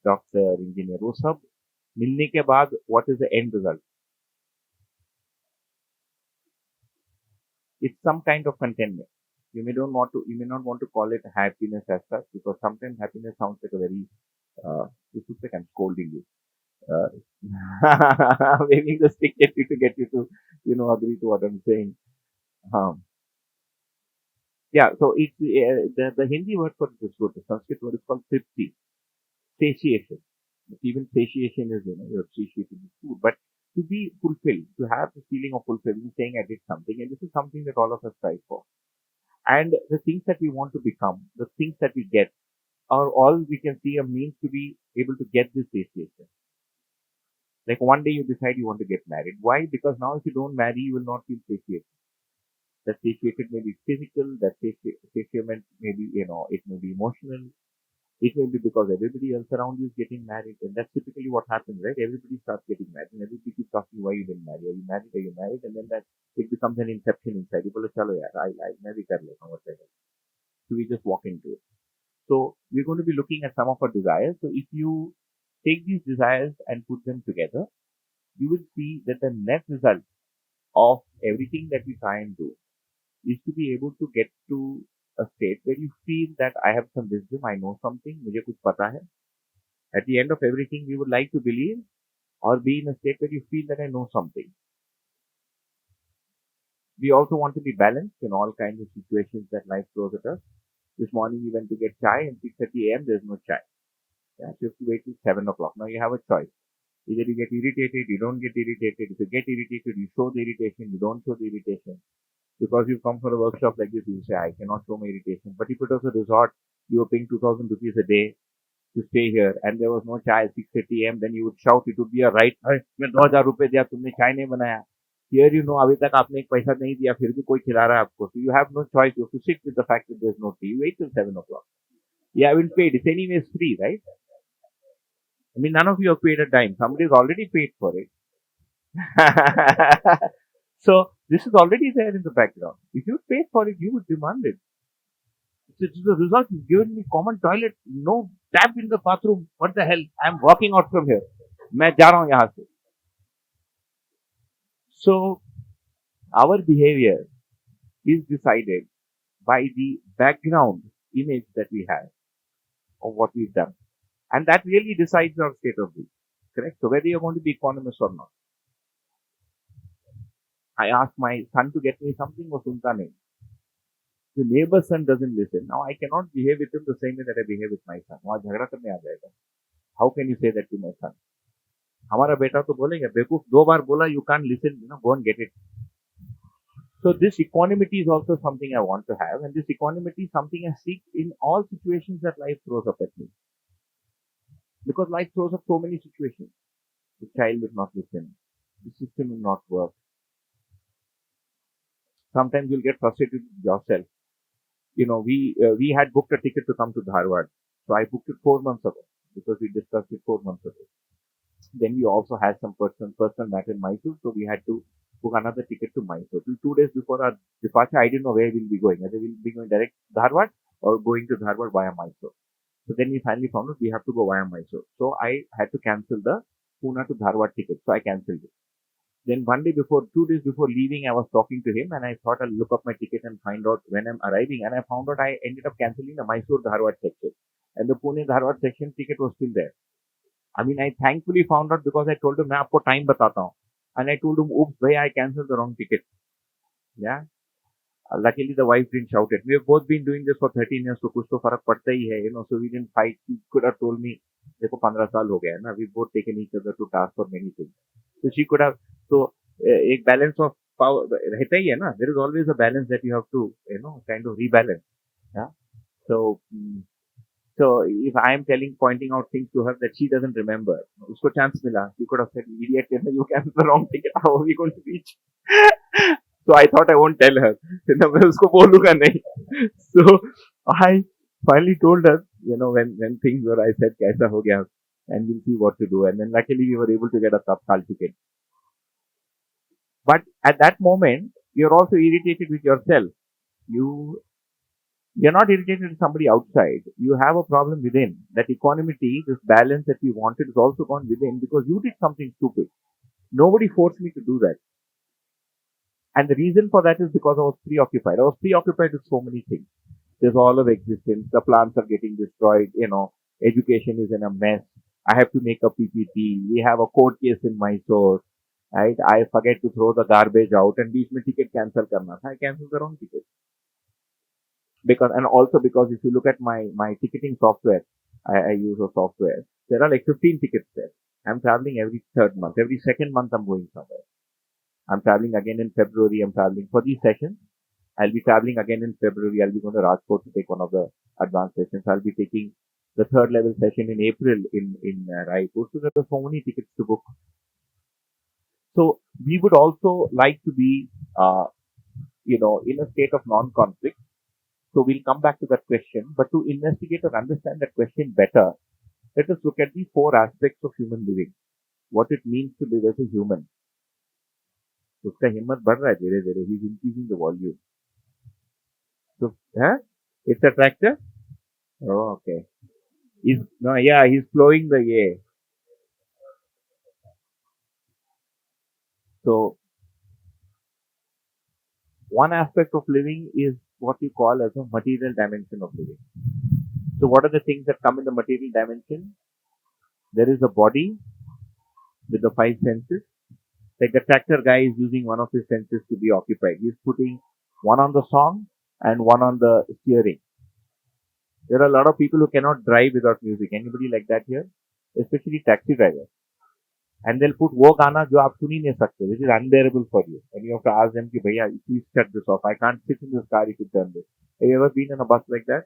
Doctor, engineer, वो सब मिलने के बाद what is the end result? It's some kind of contentment. You may not want to call it happiness as such because sometimes happiness sounds like a very, this looks like I'm scolding you. Waving the stick at you to get you to, agree to what I'm saying. Yeah, so it's the Hindi word for this word, the Sanskrit word is called tripti, satiation. Even satiation is, you're satiated with food, but to be fulfilled, to have the feeling of fulfillment, saying I did something, and this is something that all of us strive for. And the things that we want to become, the things that we get, are all we can see a means to be able to get this satiation. Like one day you decide you want to get married. Why? Because now if you don't marry, you will not feel satiated. That satiated may be physical, that satiation may be, it may be emotional. It may be because everybody else around you is getting married, and that's typically what happens, right? Everybody starts getting married, and everybody keeps asking why you didn't marry. Are you married? Are you married? And then that it becomes an inception inside. You go, chalo yaar, I marry kar leta hu, whatever. So we just walk into it. So we're going to be looking at some of our desires. So if you take these desires and put them together, you will see that the net result of everything that we try and do is to be able to get to a state where you feel that I have some wisdom, I know something, मुझे कुछ पता है. At the end of everything, we would like to believe or be in a state where you feel that I know something. We also want to be balanced in all kinds of situations that life throws at us. This morning we went to get chai and 6:30 a.m. there's no chai. Yeah, so you have to wait till 7 o'clock. Now you have a choice. Either you get irritated, you don't get irritated. If you get irritated, you show the irritation, you don't show the irritation. Because you come for a workshop like this, you say, I cannot show my irritation. But if it was a resort, you were paying 2,000 rupees a day to stay here, and there was no chai at 6:30 a.m., then you would shout, it would be a right, मैं 2,000 रुपए दिया तुमने चाय नहीं बनाया. Here you know अभी तक आपने एक पैसा नहीं दिया फिर भी कोई खिला रहा है आपको. So you have no choice. You have to sit with the fact that there's no tea. You wait till 7 o'clock. You haven't paid. It's anyways free, right? I mean, none of you have paid a dime. Somebody's already paid for it. So this is already there in the background. If you paid for it, you would demand it. It's the result. You've given me common toilet, no tap in the bathroom. What the hell? I'm walking out from here. मैं जा रहा हूँ यहाँ से. So our behavior is decided by the background image that we have of what we've done, and that really decides our state of being. Correct. So whether you're going to be economist or not. I asked my son to get me something, वो सुनता नहीं. The neighbor's son doesn't listen. Now I cannot behave with him the same way that I behave with my son. वहाँ झगड़ा करने आ जाएगा. How can you say that to my son? हमारा बेटा तो बोलेगा बेवकूफ 2 बार बोला you can't listen, go and get it. So this equanimity is also something I want to have, and this equanimity is something I seek in all situations that life throws up at me. Because life throws up so many situations. The child will not listen. The system will not work. Sometimes you'll get frustrated with yourself. We had booked a ticket to come to Dharwad. So I booked it 4 months ago because we discussed it 4 months ago. Then we also had some personal matter in Mysore, so we had to book another ticket to Mysore. 2 days before our departure, I didn't know where we'll be going. Whether we'll be going direct to Dharwad or going to Dharwad via Mysore. So then we finally found out we have to go via Mysore. So I had to cancel the Pune to Dharwad ticket. So I cancelled it. Then 2 days before leaving, I was talking to him and I thought I'll look up my ticket and find out when I'm arriving. And I found out I ended up cancelling the Mysore Dharwad section. And the Pune Dharwad section ticket was still there. I mean, I thankfully found out because I told him, मैं आपको time बताता हूँ. And I told him, oops, bhai, I cancelled the wrong ticket. Yeah. Luckily, the wife didn't shout at me. We've both been doing this for 13 years, so कुछ तो फर्क पड़ता ही है, so we didn't fight. She could have told me, देखो 15 साल हो गया है ना, we've both taken each other to task for many things. So she could have, so एक balance of power रहता ही है ना, there is always a balance that you have to, kind of rebalance. Yeah. So if I am pointing out things to her that she doesn't remember, उसको chance मिला, she could have said, idiot, you canceled the wrong ticket, how are we going to reach? So I thought I won't tell her. मैं उसको बोलूँगा नहीं. So I finally told her, when things were, I said, कैसा हो गया, and we'll see what to do. And then luckily we were able to get a Tapkal ticket. But at that moment, you're also irritated with yourself. You're not irritated with somebody outside. You have a problem within. That equanimity, this balance that we wanted is also gone within because you did something stupid. Nobody forced me to do that. And the reason for that is because I was preoccupied. I was preoccupied with so many things. There's all of existence. The plants are getting destroyed. Education is in a mess. I have to make a PPT. We have a court case in Mysore. Right? I forget to throw the garbage out and beach mein ticket cancel karna tha. I cancelled the wrong ticket. Because if you look at my ticketing software, I use a software. There are like 15 tickets there. I'm traveling every 3rd month. Every 2nd month I'm going somewhere. I'm traveling again in February. I'm traveling for these sessions. I'll be traveling again in February. I'll be going to Rajkot to take one of the advanced sessions. I'll be taking the 3rd level session in April in Raipur. So there are so many tickets to book. So we would also like to be, in a state of non-conflict. So we'll come back to that question. But to investigate or understand that question better, let us look at the 4 aspects of human living. What it means to live as a human. उसका हिम्मत बढ़ रहा है धीरे धीरे. He's increasing the volume. So, it's a tractor? Oh, okay. He's flowing the air. So, one aspect of living is what you call as a material dimension of living. So, what are the things that come in the material dimension? There is a body with the 5 senses. Like the tractor guy is using one of his senses to be occupied. He's putting one on the song and one on the steering. There are a lot of people who cannot drive without music. Anybody like that here? Especially taxi drivers. And they'll put वो गाना जो आप सुन ही नहीं सकते, which is unbearable for you. And you have to ask them कि भैया, please shut this off. I can't sit in this car if you turn this. Have you ever been in a bus like that?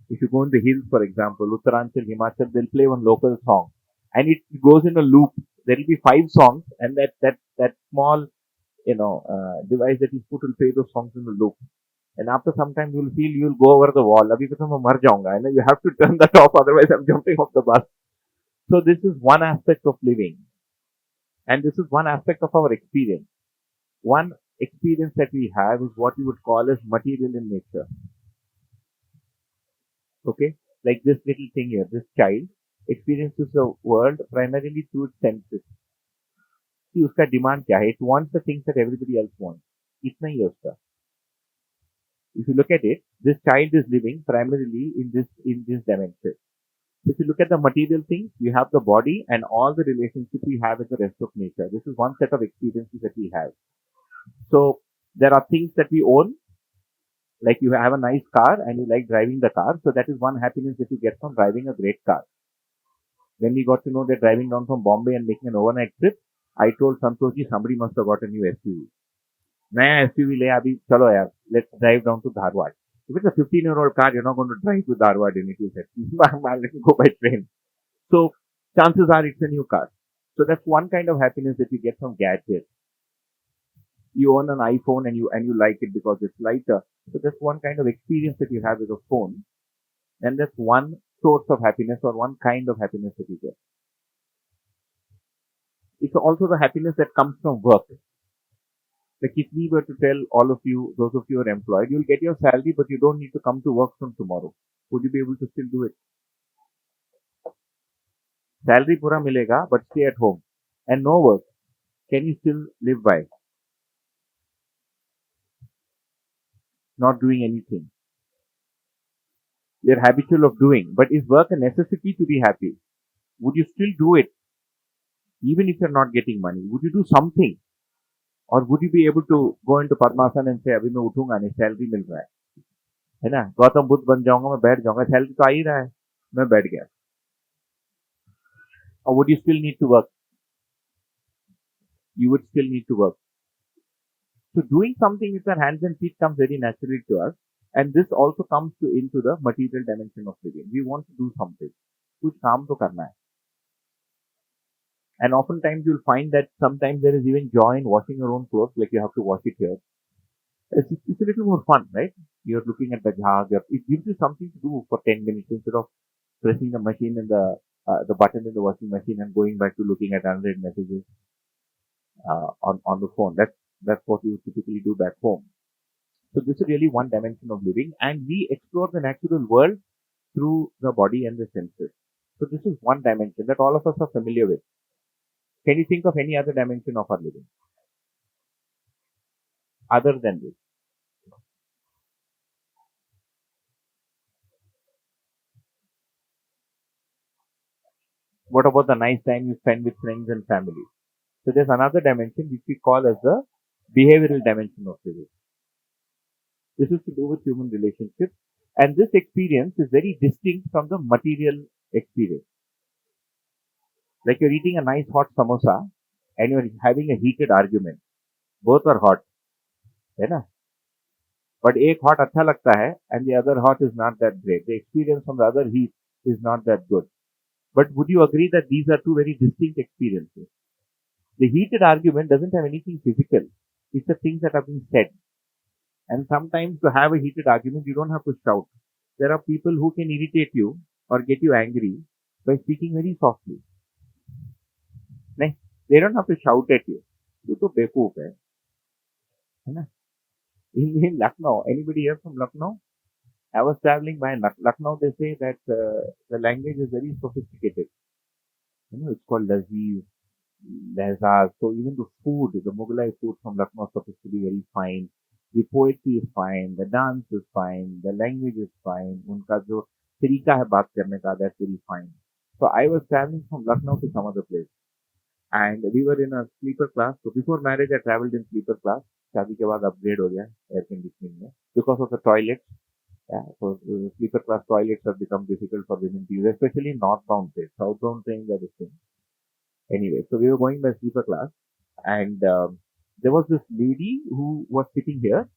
If you go in the hills, for example, Uttaranchal, Himachal, they'll play one local song. And it goes in a loop. there will be 5 songs, and that small device that is put will play those songs in the loop. And after some time, you'll feel you'll go over the wall. Abhi to मैं मर जाऊंगा, है ना? You have to turn that off, otherwise I'm jumping off the bus. So this is one aspect of living, and this is one aspect of our experience. One experience that we have is what you would call as material in nature. Okay, like this little thing here, this child experiences the world primarily through its senses. See, उसका demand क्या है? It wants the things that everybody else wants. इतना ही है उसका. If you look at it, this child is living primarily in this dimension. If you look at the material things, you have the body and all the relationships we have with the rest of nature. This is one set of experiences that we have. So there are things that we own, like you have a nice car and you like driving the car. So that is one happiness that you get from driving a great car. When we got to know that driving down from Bombay and making an overnight trip, I told Santoshi somebody must have got a new SUV. नया SUV ले अभी चलो यार, let's drive down to Dharwad. If it's a 15-year-old car, you're not going to drive to Dharwad in it. You said, let me go by train. So chances are it's a new car. So that's one kind of happiness that you get from gadgets. You own an iPhone and you like it because it's lighter. So that's one kind of experience that you have with a phone, and that's one source of happiness or one kind of happiness that you get. It's also the happiness that comes from work. Like if we were to tell all of you, those of you who are employed, you'll get your salary, but you don't need to come to work from tomorrow. Would you be able to still do it? Salary pura milega, but stay at home and no work. Can you still live by? Not doing anything. You're habitual of doing, but is work a necessity to be happy? Would you still do it? Even if you're not getting money, would you do something? Or would you be able to go into Padmasana and say, अभी मैं उठूंगा नहीं, salary मिल रहा है ना? गौतम बुद्ध बन जाऊंगा, मैं बैठ जाऊंगा, सैलरी तो आ ही रहा है, मैं बैठ गया. Or would you still need to work? You would still need to work. So doing something with our hands and feet comes very naturally to us, and this also comes into the material dimension of living. We want to do something. कुछ काम तो करना है. And oftentimes you'll find that sometimes there is even joy in washing your own clothes, like you have to wash it here. It's a little more fun, right? You're looking at the jhag. It gives you something to do for 10 minutes instead of pressing the machine and the button in the washing machine and going back to looking at unread messages on the phone. That's what you typically do back home. So this is really one dimension of living, and we explore the natural world through the body and the senses. So this is one dimension that all of us are familiar with. Can you think of any other dimension of our living other than this? What about the nice time you spend with friends and family? So there's another dimension which we call as the behavioral dimension of living. This is to do with human relationships, and this experience is very distinct from the material experience. Like you're eating a nice hot samosa and you're having a heated argument. Both are hot, है ना? But एक hot अच्छा लगता है and the other hot is not that great. The experience from the other heat is not that good. But would you agree that these are two very distinct experiences? The heated argument doesn't have anything physical. It's the things that are being said. And sometimes to have a heated argument, you don't have to shout. There are people who can irritate you or get you angry by speaking very softly. They don't have to shout at you. You तो बेवकूफ है ना? In Lucknow, anybody here from Lucknow? I was traveling by Lucknow. They say that the language is very sophisticated. It's called Lazeez, Lehzaz. So even the food, the Mughlai food from Lucknow is supposed to be very fine. The poetry is fine. The dance is fine. The language is fine. उनका जो तरीका है बात करने का, that's very fine. So I was traveling from Lucknow to some other place, and we were in a sleeper class. So before marriage, I traveled in sleeper class. शादी के बाद upgrade हो गया air conditioning में because of the toilets. Yeah, so sleeper class toilets have become difficult for women to use, especially in northbound trains. Southbound trains are different. Anyway, so we were going by sleeper class, and there was this lady who was sitting here.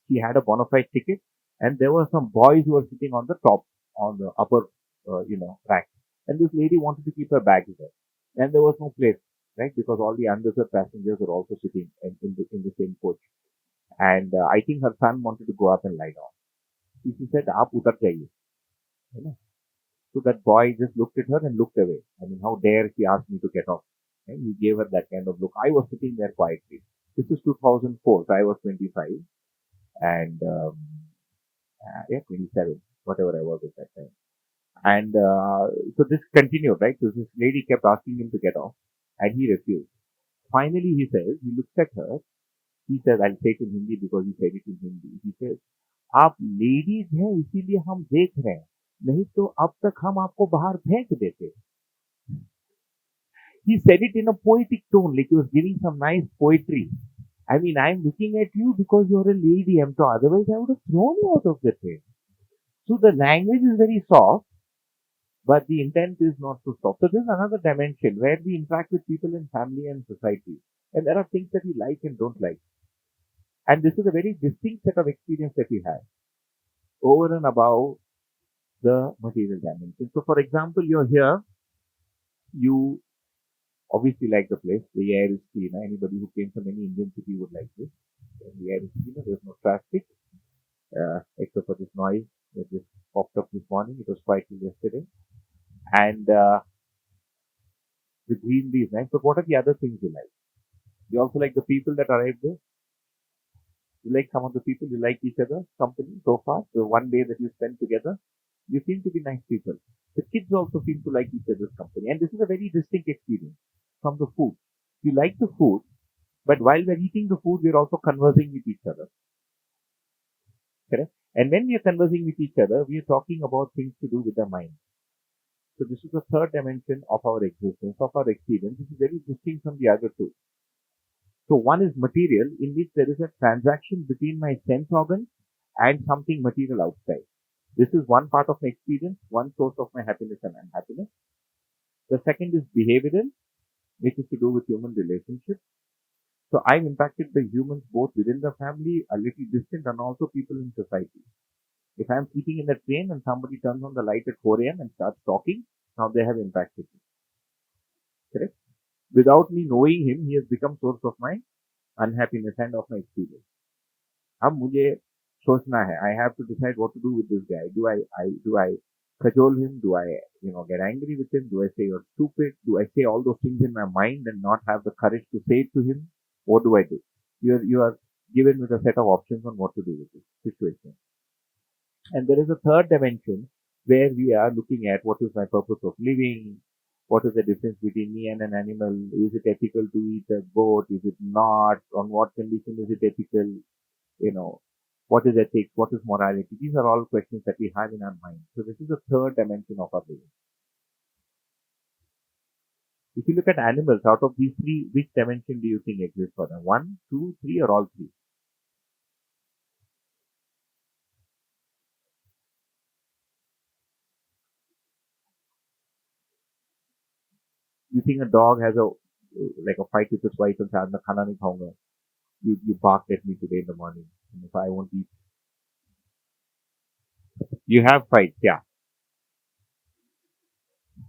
She had a bona fide ticket, and there were some boys who were sitting on the top, on the upper, rack. And this lady wanted to keep her bag there. and there was no place, right? Because all the unreserved passengers were also sitting in the same coach. And I think her son wanted to go up and lie down. She said, "आप उतर जाइए," है ना? So that boy just looked at her and looked away. I mean, how dare she ask me to get off? And he gave her that kind of look. I was sitting there quietly. This is 2004, so I was 25, and yeah, 27, whatever I was at that time. And so this continued, right? So this lady kept asking him to get off, and he refused. Finally, he looks at her. He says, I'll say it in Hindi because he said it in Hindi. He says, आप ladies हैं इसीलिए हम देख रहे हैं, नहीं तो अब तक हम आपको बाहर फेंक देते. He said it in a poetic tone, like he was giving some nice poetry. I mean, I'm looking at you because you're a lady, so otherwise I would have thrown you out of the train. So the language is very soft, but the intent is not to stop. So there's another dimension where we interact with people in family and society, and there are things that we like and don't like. And this is a very distinct set of experience that we have over and above the material dimension. So, for example, you're here, you obviously like the place. The air is cleaner. Anybody who came from any Indian city would like this. The air is cleaner. There's no traffic, except for this noise that just popped up this morning. It was quite till yesterday. And the greenery is nice. But what are the other things you like? You also like the people that arrive there. You like some of the people. You like each other's company so far. The one day that you spend together, you seem to be nice people. The kids also seem to like each other's company. And this is a very distinct experience from the food. You like the food, but while we're eating the food, we're also conversing with each other. Correct? And when we are conversing with each other, we are talking about things to do with the mind. So this is the third dimension of our existence, of our experience. This is very distinct from the other two. So one is material, in which there is a transaction between my sense organs and something material outside. This is one part of my experience, one source of my happiness and unhappiness. The second is behavioral, which is to do with human relationships. So I'm impacted by humans both within the family, a little distant, and also people in society. If I'm sitting in the train and somebody turns on the light at 4 a.m. and starts talking, now they have impacted me. Correct? Without me knowing him, he has become source of my unhappiness and of my experience. अब मुझे सोचना है, I have to decide what to do with this guy. Do I cajole him? Do I get angry with him? Do I say you're stupid? Do I say all those things in my mind and not have the courage to say it to him? What do I do? You are given with a set of options on what to do with this situation. And there is a third dimension where we are looking at what is my purpose of living, what is the difference between me and an animal, is it ethical to eat a goat, is it not, on what condition is it ethical, what is ethics, what is morality. These are all questions that we have in our mind. So this is the third dimension of our living. If you look at animals, out of these three, which dimension do you think exists for them? 1, 2, 3, or all three? You think a dog has a fight with his wife and says, "मैं खाना नहीं खाऊंगा." You barked at me today in the morning, and if I won't eat. You have fights, yeah.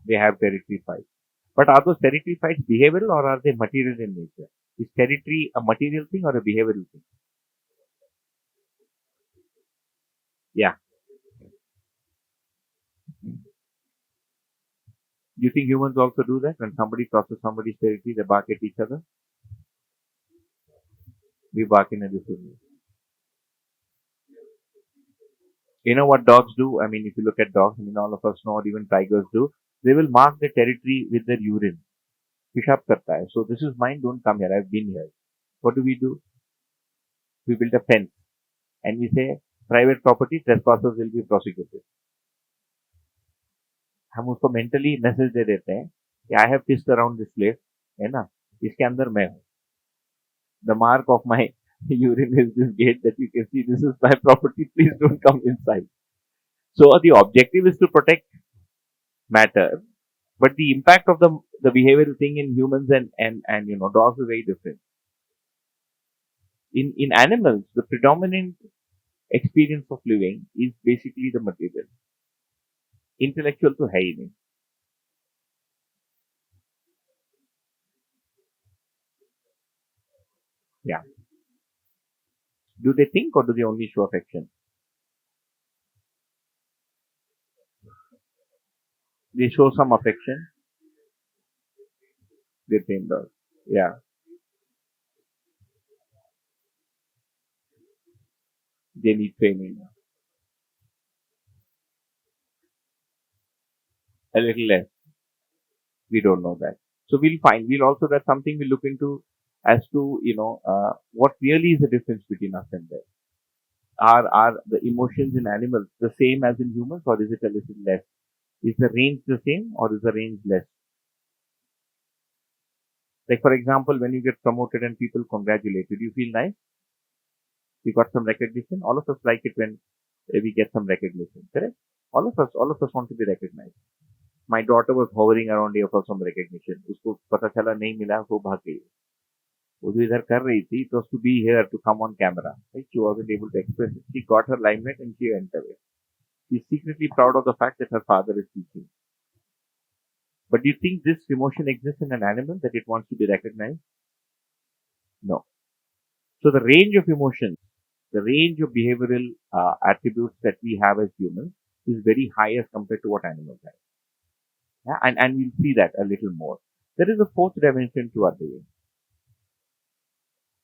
They have territory fights. But are those territory fights behavioral or are they material in nature? Is territory a material thing or a behavioral thing? Yeah. Do you think humans also do that? When somebody crosses somebody's territory, they bark at each other? We bark in a different way. You know what dogs do? I mean, if you look at dogs, all of us know, or even tigers do, they will mark the territory with their urine. Pishap karta hai. So this is mine, don't come here, I've been here. What do? We build a fence and we say, private property, trespassers will be prosecuted. हम उसको mentally message दे देते हैं कि I have pissed around this place, है ना, इसके अंदर मैं हूँ. The mark of my urine is this gate that you can see. This is my property. Please don't come inside. So the objective is to protect matter, but the impact of the behavioral thing in humans and dogs is very different. In animals, the predominant experience of living is basically the material. Intellectual to है ही नहीं. Do they think or do they only show affection? They show some affection. They tender. Yeah. They need training. A little less. We don't know that. So we'll find. We'll also, that's something we'll look into as to, what really is the difference between us and them. Are the emotions in animals the same as in humans, or is it a little less? Is the range the same or is the range less? Like, for example, when you get promoted and people congratulate you, do you feel nice? You got some recognition. All of us like it when we get some recognition, correct? All of us want to be recognized. My daughter was hovering around here for some recognition. उसको पता चला नहीं मिला, वो भाग गई. वो जो इधर कर रही थी, it was to be here to come on camera. Right? She wasn't able to express it. She got her limelight and she went away. She's secretly proud of the fact that her father is teaching. But do you think this emotion exists in an animal, that it wants to be recognized? No. So the range of emotions, the range of behavioral attributes that we have as humans is very high as compared to what animals have. Yeah? And we'll see that a little more. There is a fourth dimension to our living.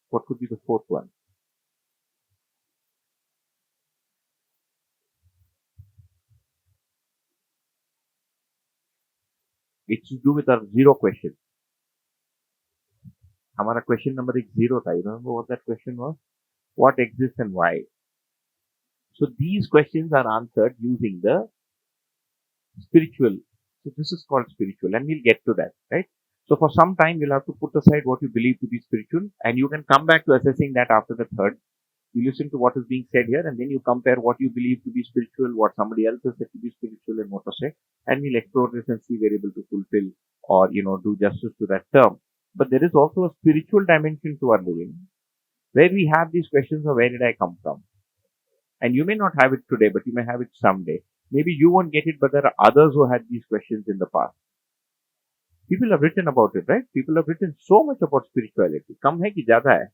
What could be the fourth one? It's to do with our zero question. हमारा question number एक zero था. You remember what that question was? What exists and why? So these questions are answered using the spiritual. So this is called spiritual, and we'll get to that, right? So for some time, you'll have to put aside what you believe to be spiritual, and you can come back to assessing that after the third. You listen to what is being said here, and then you compare what you believe to be spiritual, what somebody else has said to be spiritual, and what was said, and we'll explore this and see if we're able to fulfill or do justice to that term. But there is also a spiritual dimension to our living, where we have these questions of where did I come from? And you may not have it today, but you may have it someday. Maybe you won't get it, but there are others who had these questions in the past. People have written about it, right? People have written so much about spirituality. Kam hai ki zyada hai?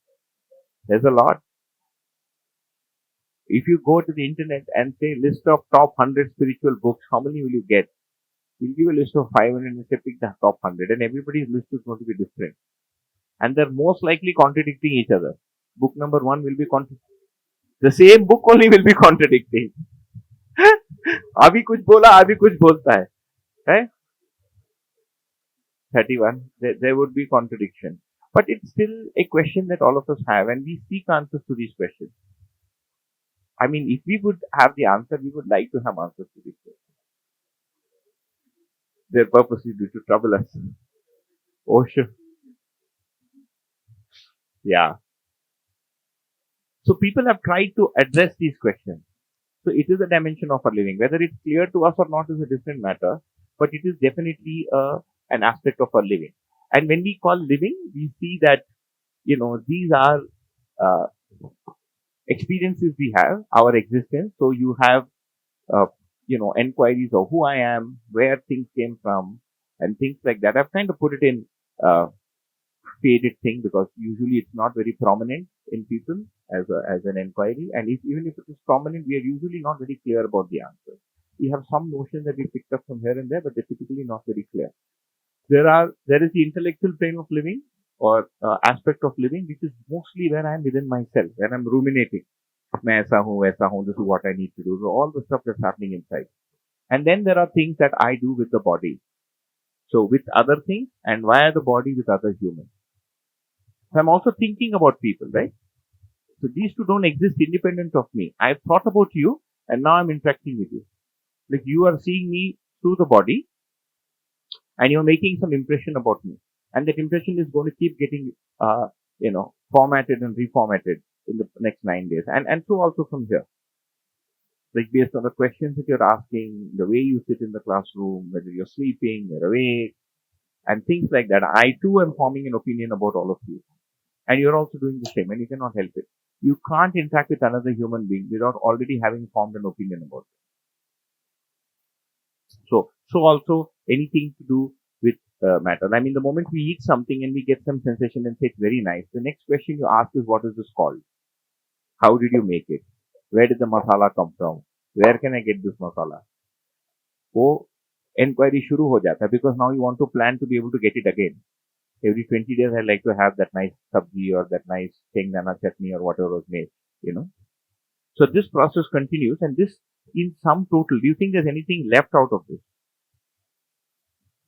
There's a lot. If you go to the internet and say list of top 100 spiritual books, how many will you get? You'll give a list of 500 and say pick the top 100, and everybody's list is going to be different. And they're most likely contradicting each other. Book number 1 will be the same book only will be contradicting. अभी कुछ बोला, अभी कुछ बोलता है? 31. There would be contradiction. But it's still a question that all of us have, and we seek answers to these questions. I mean, if we would have the answer, we would like to have answers to these questions. Their purpose is to trouble us. Oh, sure. Yeah. So people have tried to address these questions. So it is a dimension of our living. Whether it's clear to us or not is a different matter, but it is definitely an aspect of our living. And when we call living, we see that, these are experiences we have, our existence. So you have, enquiries of who I am, where things came from, and things like that. I've kind of put it in faded thing because usually it's not very prominent in people as an inquiry, and even if it is prominent, we are usually not very clear about the answer. We have some notion that we picked up from here and there, but they're typically not very clear. There is the intellectual plane of living or aspect of living, which is mostly where I am within myself, where I'm ruminating. मैं ऐसा हूँ, वैसा हूँ, this is what I need to do. So all the stuff that's happening inside. And then there are things that I do with the body. So with other things and via the body with other humans. So I'm also thinking about people, right? So these two don't exist independent of me. I've thought about you and now I'm interacting with you. Like you are seeing me through the body and you're making some impression about me. And that impression is going to keep getting, formatted and reformatted in the next 9 days. And so also from here. Like based on the questions that you're asking, the way you sit in the classroom, whether you're sleeping, you're awake, and things like that. I too am forming an opinion about all of you. And you're also doing the same, and you cannot help it. You can't interact with another human being without already having formed an opinion about it. So also anything to do with matter. I mean, the moment we eat something and we get some sensation and say it's very nice, the next question you ask is, what is this called? How did you make it? Where did the masala come from? Where can I get this masala? वो enquiry शुरू हो जाता है because now you want to plan to be able to get it again. Every 20 days I like to have that nice sabji or that nice tengana chutney or whatever was made, you know. So this process continues, and this in sum total, do you think there's anything left out of this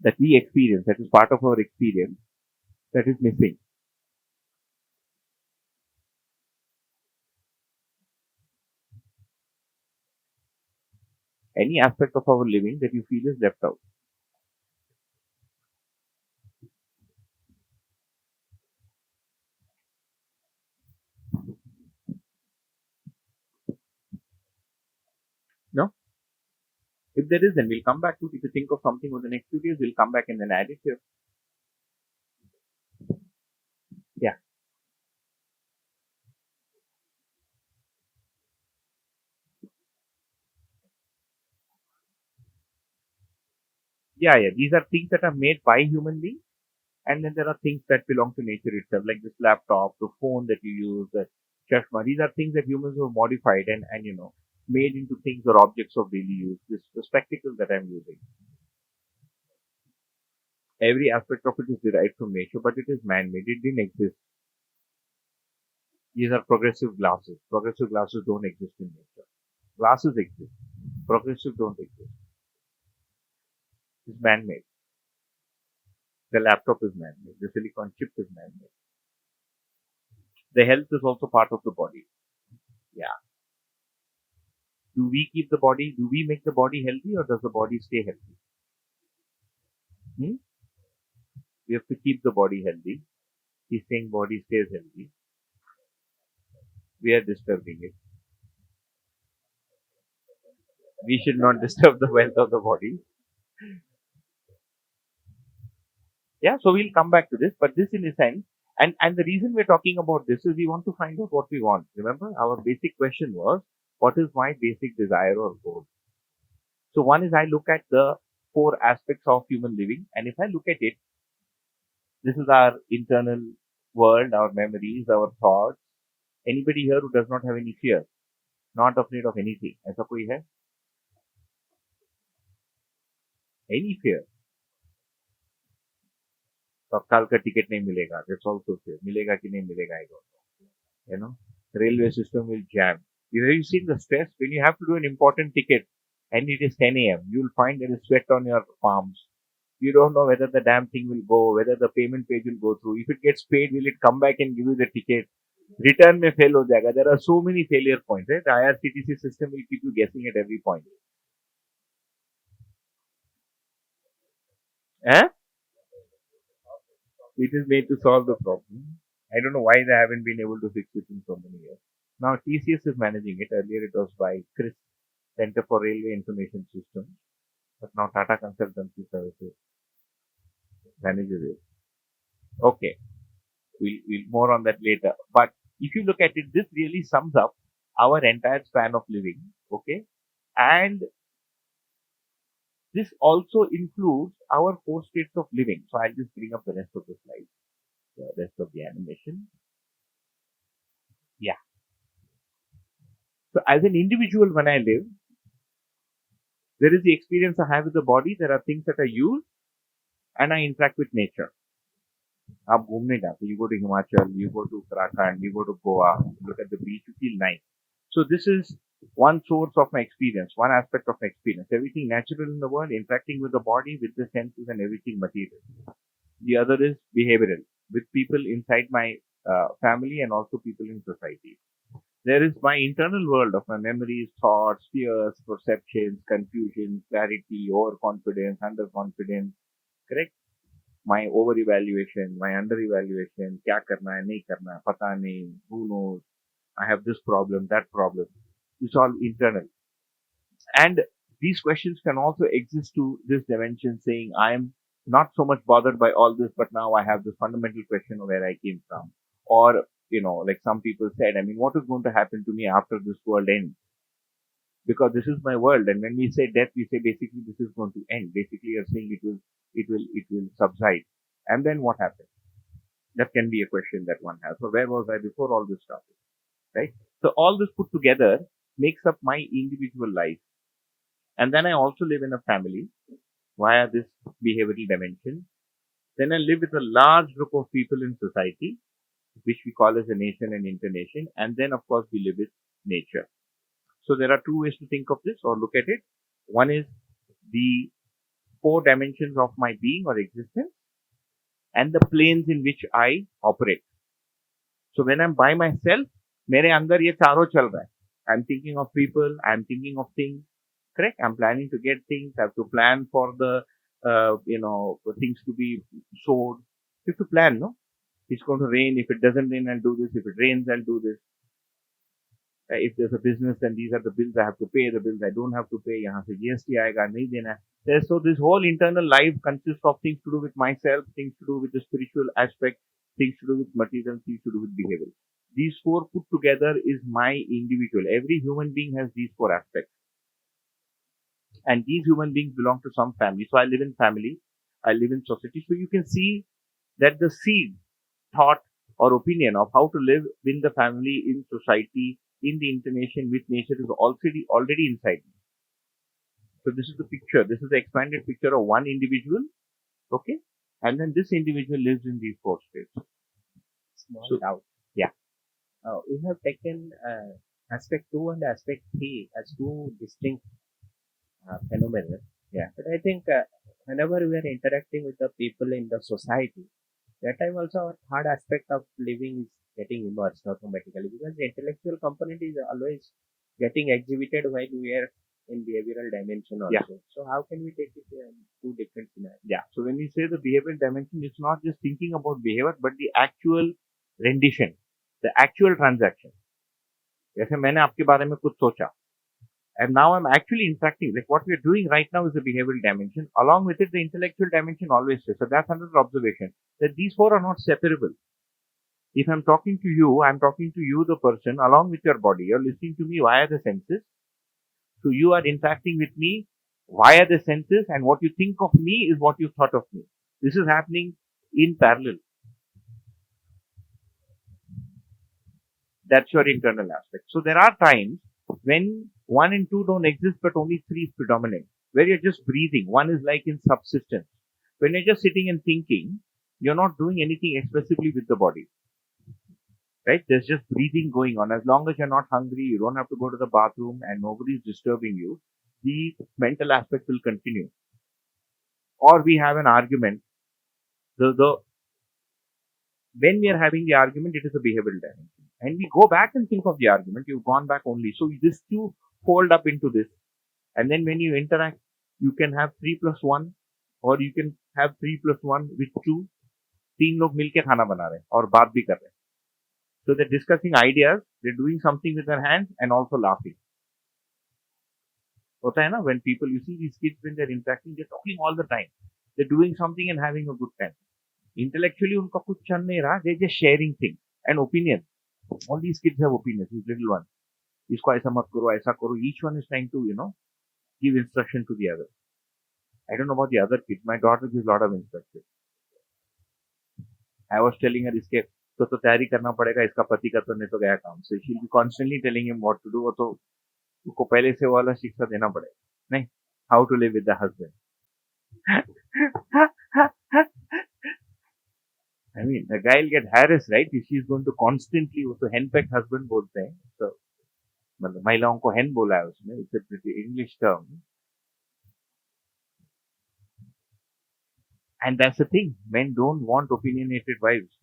that we experience, that is part of our experience, that is missing? Any aspect of our living that you feel is left out? No? If there is, then we'll come back to it. If you think of something over the next few days, we'll come back and then add it here. Yeah. Yeah. These are things that are made by human beings, and then there are things that belong to nature itself, like this laptop, the phone that you use, the chashma. These are things that humans have modified and made into things or objects of daily use. This the spectacle that I'm using. Every aspect of it is derived from nature, but it is man-made. It didn't exist. These are progressive glasses. Progressive glasses don't exist in nature. Glasses exist. Progressive don't exist. It's man-made. The laptop is man-made. The silicon chip is man-made. The health is also part of the body. Yeah. Do we keep the body? Do we make the body healthy, or does the body stay healthy? We have to keep the body healthy. He's saying body stays healthy. We are disturbing it. We should not disturb the wealth of the body. Yeah, so we'll come back to this, but this in a sense, and the reason we're talking about this is we want to find out what we want. Remember, our basic question was, what is my basic desire or goal? So one is I look at the four aspects of human living, and if I look at it, this is our internal world, our memories, our thoughts. Anybody here who does not have any fear, not afraid of anything? ऐसा कोई है? Any fear? तत्काल का ticket नहीं मिलेगा. That's also fear. मिलेगा कि नहीं मिलेगा, I don't know. You know, railway system will jam. You've seen the stress when you have to do an important ticket and it is 10 a.m. You'll find there is sweat on your palms. You don't know whether the damn thing will go, whether the payment page will go through. If it gets paid, will it come back and give you the ticket? Return में fail हो जाएगा. There are so many failure points. Right? The IRCTC system will keep you guessing at every point. Eh? It is made to solve the problem. I don't know why they haven't been able to fix it in so many years. Now TCS is managing it. Earlier it was by CRIS, Center for Railway Information Systems. But now Tata Consultancy Services manages it. Okay. We'll more on that later. But if you look at it, this really sums up our entire span of living. Okay. And this also includes our four states of living. So I'll just bring up the rest of the slides, the rest of the animation. Yeah. So as an individual, when I live, there is the experience I have with the body. There are things that I use and I interact with nature. आप घूमने जाते, you go to Himachal, you go to Uttarakhand, you go to Goa, you look at the beach, you feel nice. So this is one source of my experience, one aspect of my experience. Everything natural in the world, interacting with the body, with the senses, and everything material. The other is behavioral, with people inside my family and also people in society. There is my internal world of my memories, thoughts, fears, perceptions, confusion, clarity, overconfidence, underconfidence. Correct? My over evaluation, my under evaluation, क्या करना है, नहीं करना है, पता नहीं, who knows, I have this problem, that problem. It's all internal. And these questions can also exist to this dimension saying, I am not so much bothered by all this, but now I have this fundamental question of where I came from. Or, like some people said, I mean, what is going to happen to me after this world ends? Because this is my world. And when we say death, we say basically this is going to end. Basically, you're saying it will subside. And then what happens? That can be a question that one has. So where was I before all this stuff? Right? So all this put together makes up my individual life. And then I also live in a family via this behavioral dimension. Then I live with a large group of people in society, which we call as a nation and internation. And then, of course, we live with nature. So there are two ways to think of this or look at it. One is the four dimensions of my being or existence and the planes in which I operate. So when I'm by myself, मेरे अंदर ये चारों चल रहा है. I'm thinking of people, I'm thinking of things, correct? I'm planning to get things, I have to plan for the, for things to be sowed. You have to plan, no? It's going to rain. If it doesn't rain, I'll do this. If it rains, I'll do this. If there's a business, then these are the bills I have to pay. The bills I don't have to pay. यहाँ से GST आएगा, नहीं देना है. So this whole internal life consists of things to do with myself, things to do with the spiritual aspect, things to do with material, things to do with behavior. These four put together is my individual. Every human being has these four aspects. And these human beings belong to some family. So I live in family. I live in society. So you can see that the seed, thought or opinion of how to live in the family, in society, in the internation with nature is already inside me. So this is the picture. This is the expanded picture of one individual. Okay. And then this individual lives in these four states. Small doubt. Yeah. We have taken aspect 2 and aspect 3 as two distinct phenomena. Yeah. But I think whenever we are interacting with the people in the society, that time also our third aspect of living is getting immersed automatically, because the intellectual component is always getting exhibited while we are in behavioral dimension also. Yeah. So how can we take it in two different scenarios? Yeah. So when we say the behavioral dimension, it's not just thinking about behavior, but the actual rendition, the actual transaction. जैसे मैंने आपके बारे में कुछ सोचा, and now I'm actually interacting. Like what we're doing right now is the behavioral dimension. Along with it, the intellectual dimension always stays. So that's another observation, that these four are not separable. If I'm talking to you, I'm talking to you, the person, along with your body. You're listening to me via the senses. So you are interacting with me via the senses, and what you think of me is what you thought of me. This is happening in parallel. That's your internal aspect. So there are times when 1 and 2 don't exist, but only 3 is predominant, where you're just breathing. 1 is like in subsistence. When you're just sitting and thinking, you're not doing anything expressively with the body. Right? There's just breathing going on. As long as you're not hungry, you don't have to go to the bathroom and nobody's disturbing you, the mental aspect will continue. Or we have an argument. When we are having the argument, it is a behavioral dimension. And we go back and think of the argument. You've gone back only. So this two fold up into this. And then when you interact, you can have 3 plus 1, or you can have 3 plus 1 with 2. 3 लोग मिलके खाना बना रहे हैं और बात भी कर रहे हैं. So they're discussing ideas, they're doing something with their hands and also laughing. होता है ना, when people, you see these kids when they're interacting, they're talking all the time. They're doing something and having a good time. Intellectually उनका कुछ चल नहीं रहा, they're just sharing things and opinions. All these kids have opinions, these little ones. इसको ऐसा मत करो, ऐसा करो. Each one is trying to, give instruction to the other. I don't know about the other kids. My daughter gives a lot of instruction. I was telling her, इसके तो तैयारी करना पड़ेगा, इसका पति का तो नहीं तो गया काम. So she'll be constantly telling him what to do. तो उसको पहले से वाला शिक्षा देना पड़ेगा. नहीं, how to live with the husband. I mean, the guy will get harassed, right? If she's going to constantly, वो तो henpecked husband बोलते हैं. So मतलब महिलाओं को hen बोला है उसमें. It's a pretty English term. And that's the thing. Men don't want opinionated wives.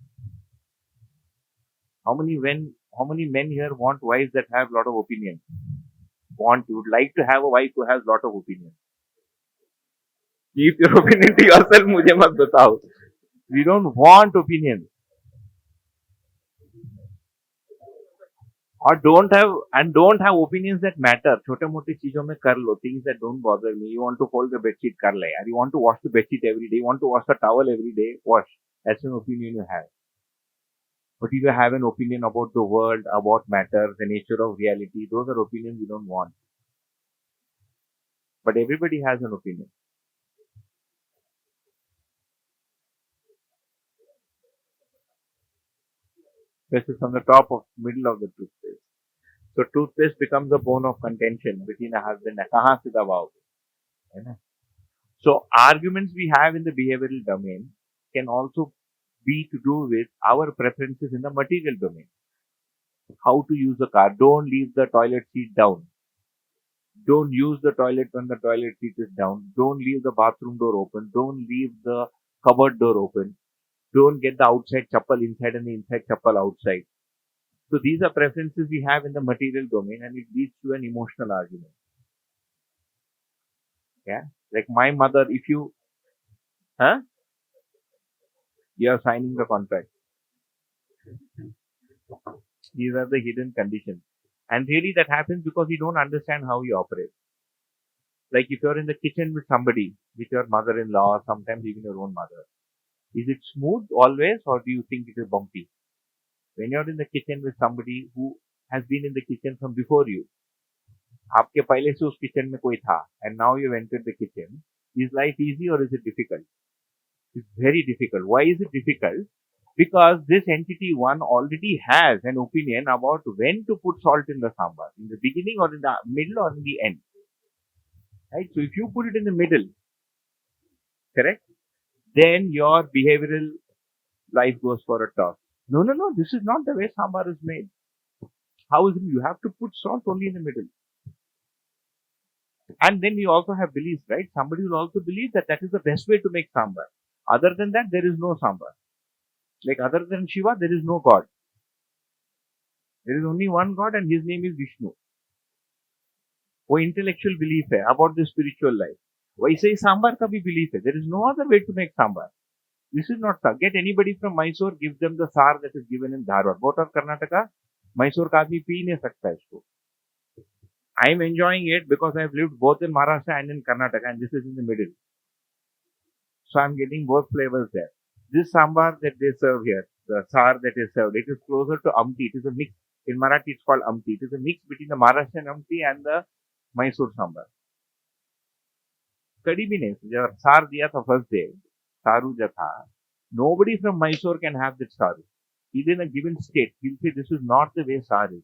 How many men here want wives that have a lot of opinion? You would like to have a wife who has a lot of opinion. Keep your opinion to yourself, मुझे मत बताओ. We don't want opinions. Or don't have opinions that matter. छोटे मोटे चीजों में कर लो. Things that don't bother me. You want to fold the bedsheet, कर ले यार. You want to wash the bedsheet every day. You want to wash the towel every day. Wash. That's an opinion you have. But if you have an opinion about the world, about matter, the nature of reality, those are opinions you don't want. But everybody has an opinion. This is on the top of middle of the toothpaste. So toothpaste becomes a bone of contention between a husband and कहाँ से दबाओगे, है ना? So arguments we have in the behavioral domain can also be to do with our preferences in the material domain. How to use the car. Don't leave the toilet seat down. Don't use the toilet when the toilet seat is down. Don't leave the bathroom door open. Don't leave the cupboard door open. Don't get the outside chappal inside and the inside chappal outside. So these are preferences we have in the material domain and it leads to an emotional argument. Yeah. Like my mother, if you, huh? You are signing the contract. These are the hidden conditions. And really that happens because you don't understand how you operate. Like if you're in the kitchen with somebody, with your mother-in-law, or sometimes even your own mother, is it smooth always or do you think it is bumpy? When you're in the kitchen with somebody who has been in the kitchen from before you, आपके पहले से उस kitchen में कोई था, and now you've entered the kitchen, is life easy or is it difficult? It's very difficult. Why is it difficult? Because this entity one already has an opinion about when to put salt in the sambar, in the beginning or in the middle or in the end. Right? So if you put it in the middle, correct? Then your behavioral life goes for a toss. No, no, no, this is not the way sambar is made. How is it? You have to put salt only in the middle. And then we also have beliefs, right? Somebody will also believe that that is the best way to make sambar. Other than that, there is no sambar. Like other than Shiva, there is no God. There is only one God and his name is Vishnu. वो intellectual belief है about the spiritual life. वैसे ही सांबर का भी belief है. There is no other way to make sambar. This is not sar. Get anybody from Mysore, give them the sar that is given in Dharwad. Both of Karnataka, Mysore का आदमी P नहीं सकता इसको. I am enjoying it because I have lived both in Maharashtra and in Karnataka and this is in the middle. So I am getting both flavors there. This sambar that they serve here, the sar that is served, it is closer to amti. It is a mix. In Marathi, it's called amti. It is a mix between the Maharashtrian amti and the Mysore sambar. कड़ी भी नहीं जब सार दिया था first day सारू जो था nobody from Mysore can have that saru. Within a given state, he'll say this is not the way sar is.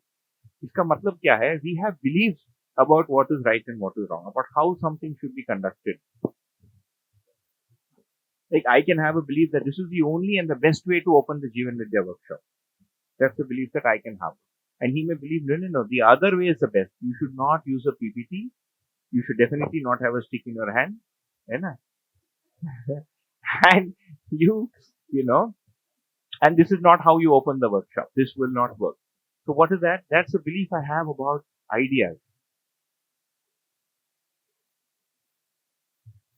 इसका मतलब क्या है? We have beliefs about what is right and what is wrong, about how something should be conducted. Like I can have a belief that this is the only and the best way to open the Jeevan Vidya workshop. That's the belief that I can have. And he may believe, no, no, no, the other way is the best. You should not use a PPT. You should definitely not have a stick in your hand. And you know, and this is not how you open the workshop. This will not work. So what is that? That's the belief I have about ideas.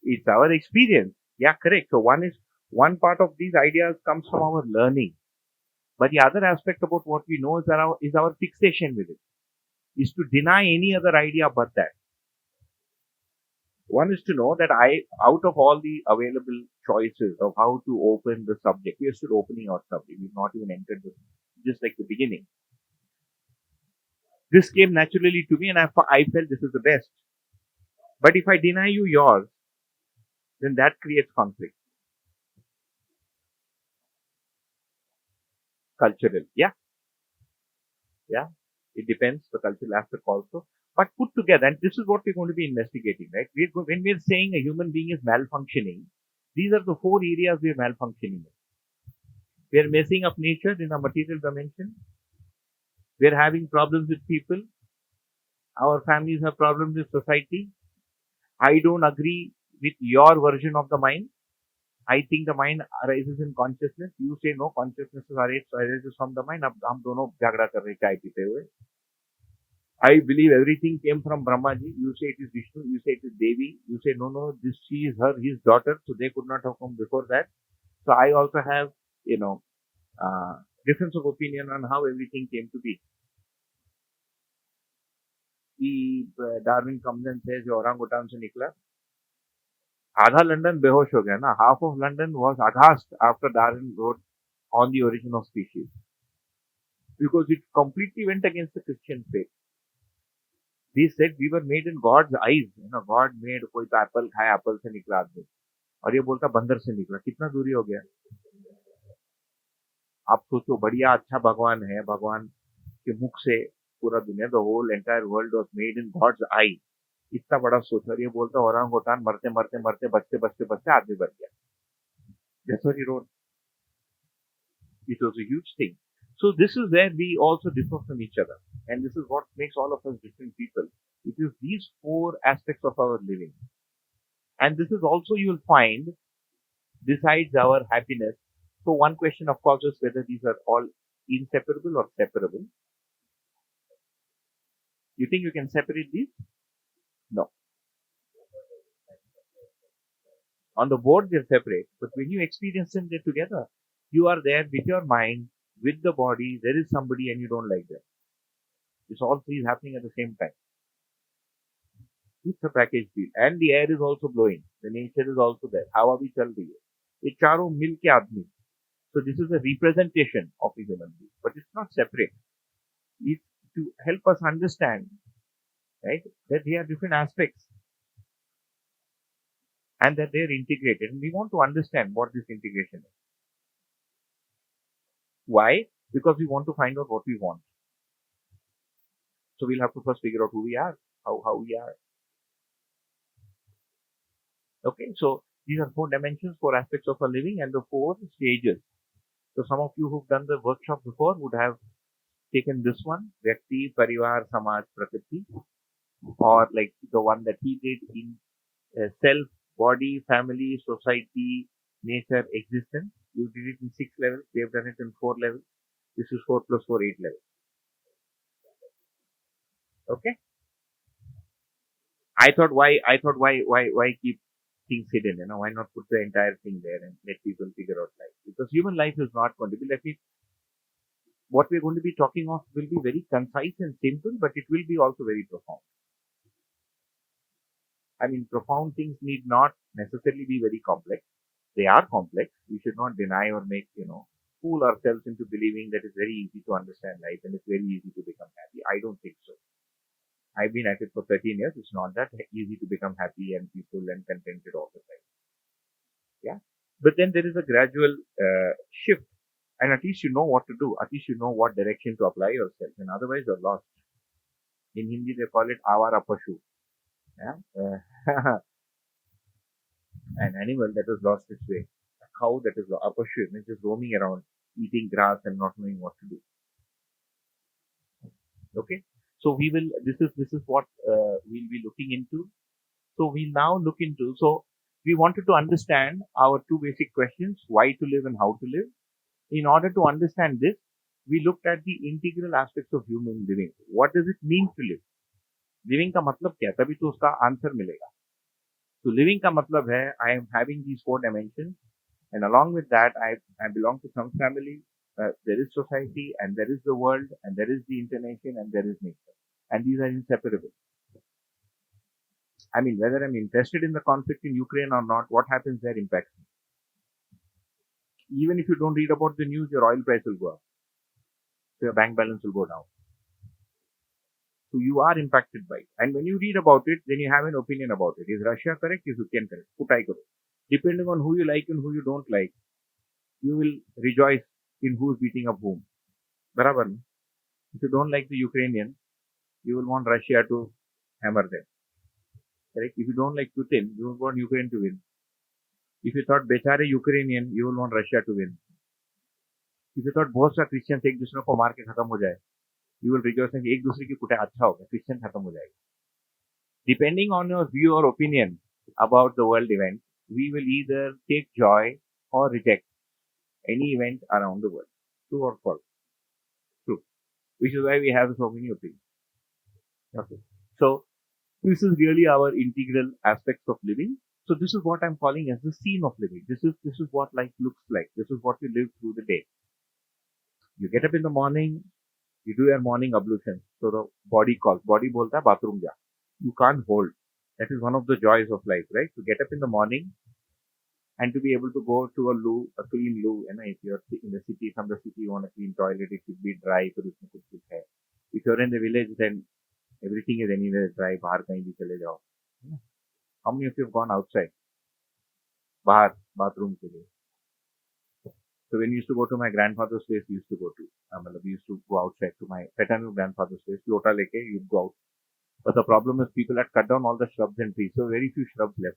It's our experience. Yeah, correct. So one part of these ideas comes from our learning. But the other aspect about what we know is our fixation with it. Is to deny any other idea but that. One is to know that out of all the available choices of how to open the subject, we are still opening our subject. We've not even entered just like the beginning. This came naturally to me and I felt this is the best. But if I deny you yours, then that creates conflict. Cultural. Yeah. It depends, the cultural aspect also. But put together, and this is what we're going to be investigating, right? When we're saying a human being is malfunctioning, these are the 4 areas we're malfunctioning in. We're messing up nature in a material dimension. We're having problems with people. Our families have problems with society. I don't agree with your version of the mind. I think the mind arises in consciousness. You say no, consciousness arises from the mind. अब हम दोनों झगड़ा कर रहे चाय पीते हुए. I believe everything came from Brahma Ji. You say it is Vishnu. You say it is Devi. You say no, she is his daughter. So they could not have come before that. So I also have, difference of opinion on how everything came to be. Darwin comes and says, "जो orangutan से निकला." आधा London बेहोश हो गया ना. Half of London was aghast after Darwin wrote on the origin of species because it completely went against the Christian faith. They said we were made in God's eyes. God made कोई तो Apple खाया, Apple से निकला आदमी, और ये बोलता बंदर से निकला. कितना दूरी हो गया. आप सोचो, बढ़िया अच्छा भगवान है, भगवान के मुख से पूरा दुनिया, the whole entire world was made in God's eye. इतना बड़ा सोच, और ये बोलता ओरांगुटान मरते मरते मरते बचते बचते बचते आदमी बन गया. That's what he wrote. It was a huge thing. So this is where we also differ from each other, and this is what makes all of us different people. It is these four aspects of our living, and this is also you will find besides our happiness. So one question, of course, is whether these are all inseparable or separable. You think you can separate these? No. On the board, they're separate, but when you experience them, they're together. You are there with your mind, with the body. There is somebody, and you don't like them. It's all three happening at the same time. It's a package deal, and the air is also blowing. The nature is also there. हवा भी चल रही है. ये चारों मिल के आदमी. So this is a representation of a human being, but it's not separate. It's to help us understand, right, that they are different aspects and that they are integrated. And we want to understand what this integration is. Why? Because we want to find out what we want. So we'll have to first figure out who we are, how we are. Okay, so these are four dimensions, four aspects of our living, and the four stages. So some of you who've done the workshop before would have taken this one, Vyakti, Parivar, Samaj, Prakriti, or like the one that he did in self, body, family, society, nature, existence. You did it in 6 levels. We have done it in 4 levels. This is 4 plus 4, 8 levels. Okay. I thought why keep things hidden? You know, why not put the entire thing there and let people figure out life? Because human life is not going to be like it. What we're going to be talking of will be very concise and simple, but it will be also very profound. I mean, profound things need not necessarily be very complex. They are complex. We should not deny or make, fool ourselves into believing that it's very easy to understand life and it's very easy to become happy. I don't think so. I've been at it for 13 years. It's not that easy to become happy and peaceful and contented all the time. Yeah. But then there is a gradual shift, and at least you know what to do. At least you know what direction to apply yourself, and otherwise you're lost. In Hindi, they call it avara pashu. Yeah. An animal that has lost its way. A cow that is a pashu, means just roaming around, eating grass and not knowing what to do. Okay. So this is what we'll be looking into. So we'll now look into, so we wanted to understand our two basic questions, why to live and how to live. In order to understand this, we looked at the integral aspects of human living. What does it mean to live? Living का मतलब क्या? तभी तो उसका answer मिलेगा. So living का मतलब है, I am having these 4 dimensions, and along with that, I belong to some family. There is society, and there is the world, and there is the incarnation, and there is nature, and these are inseparable. I mean, whether I'm interested in the conflict in Ukraine or not, what happens there impacts me. Even if you don't read about the news, your oil price will go up. So your bank balance will go down. So you are impacted by it. And when you read about it, then you have an opinion about it. Is Russia correct? Is Ukraine correct? Putai karo. Depending on who you like and who you don't like, you will rejoice in who's beating up whom. Barabar. If you don't like the Ukrainian, you will want Russia to hammer them. Correct? If you don't like Putin, you will want Ukraine to win. If you thought बेचारे Ukrainian, you will want Russia to win. If you thought बहुत सा Christians एक दूसरे को मार के खत्म हो जाए, you will rejoice कि एक दूसरे की कुटाई अच्छा होगा, Christian खत्म हो जाएगा. Depending on your view or opinion about the world event, we will either take joy or reject any event around the world. True or false? True. Which is why we have so many opinions. Okay. So this is really our integral aspects of living. So this is what I'm calling as the scene of living. This is what life looks like. This is what you live through the day. You get up in the morning, you do your morning ablution. So the body calls. Body bolta hai, bathroom ja. You can't hold. That is one of the joys of life, right? To get up in the morning and to be able to go to a clean loo. And if you're in the city, from the city, you want a clean toilet, it should be dry. If you're in the village, then everything is anywhere dry. बाहर कहीं भी चले जाओ. How many of you have gone outside? बाहर bathroom के लिए. So when we used to go to my grandfather's place, we used to go to, we used to go outside to my paternal grandfather's place, lota leke, you'd go out. But the problem is people had cut down all the shrubs and trees, so very few shrubs left.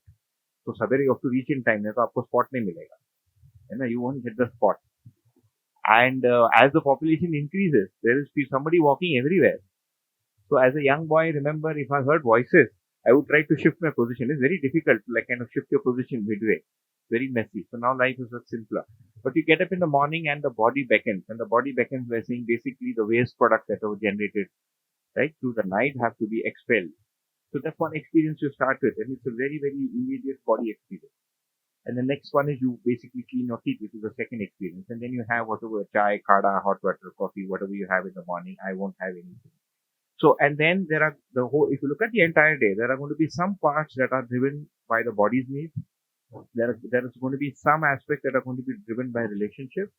So sabere you have to reach in time, नहीं तो आपको spot नहीं मिलेगा, है ना? You won't get the spot. And as the population increases, there is somebody walking everywhere. So as a young boy, remember, if I heard voices, I would try to shift my position. It's very difficult to like kind of shift your position midway. Very messy. So now life is much simpler. But you get up in the morning and the body beckons. And the body beckons by saying basically the waste products that are generated right through the night have to be expelled. So that's one experience you start with. And it's a very, very immediate body experience. And the next one is you basically clean your teeth, which is the second experience. And then you have whatever chai, kada, hot water, coffee, whatever you have in the morning. I won't have anything. So, and then there are the whole, if you look at the entire day, there are going to be some parts that are driven by the body's needs. There is going to be some aspects that are going to be driven by relationship.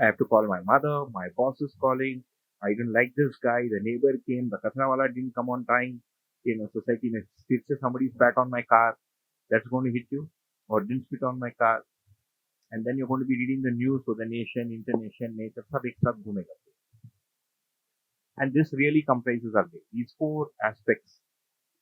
I have to call my mother, my boss is calling, I didn't like this guy, the neighbor came, the kachra wala didn't come on time, society needs somebody spat on my car, that's going to hit you, or didn't spit on my car. And then you're going to be reading the news for the nation, internation, nature, sab ek sab ghumega. And this really comprises our day. These four aspects.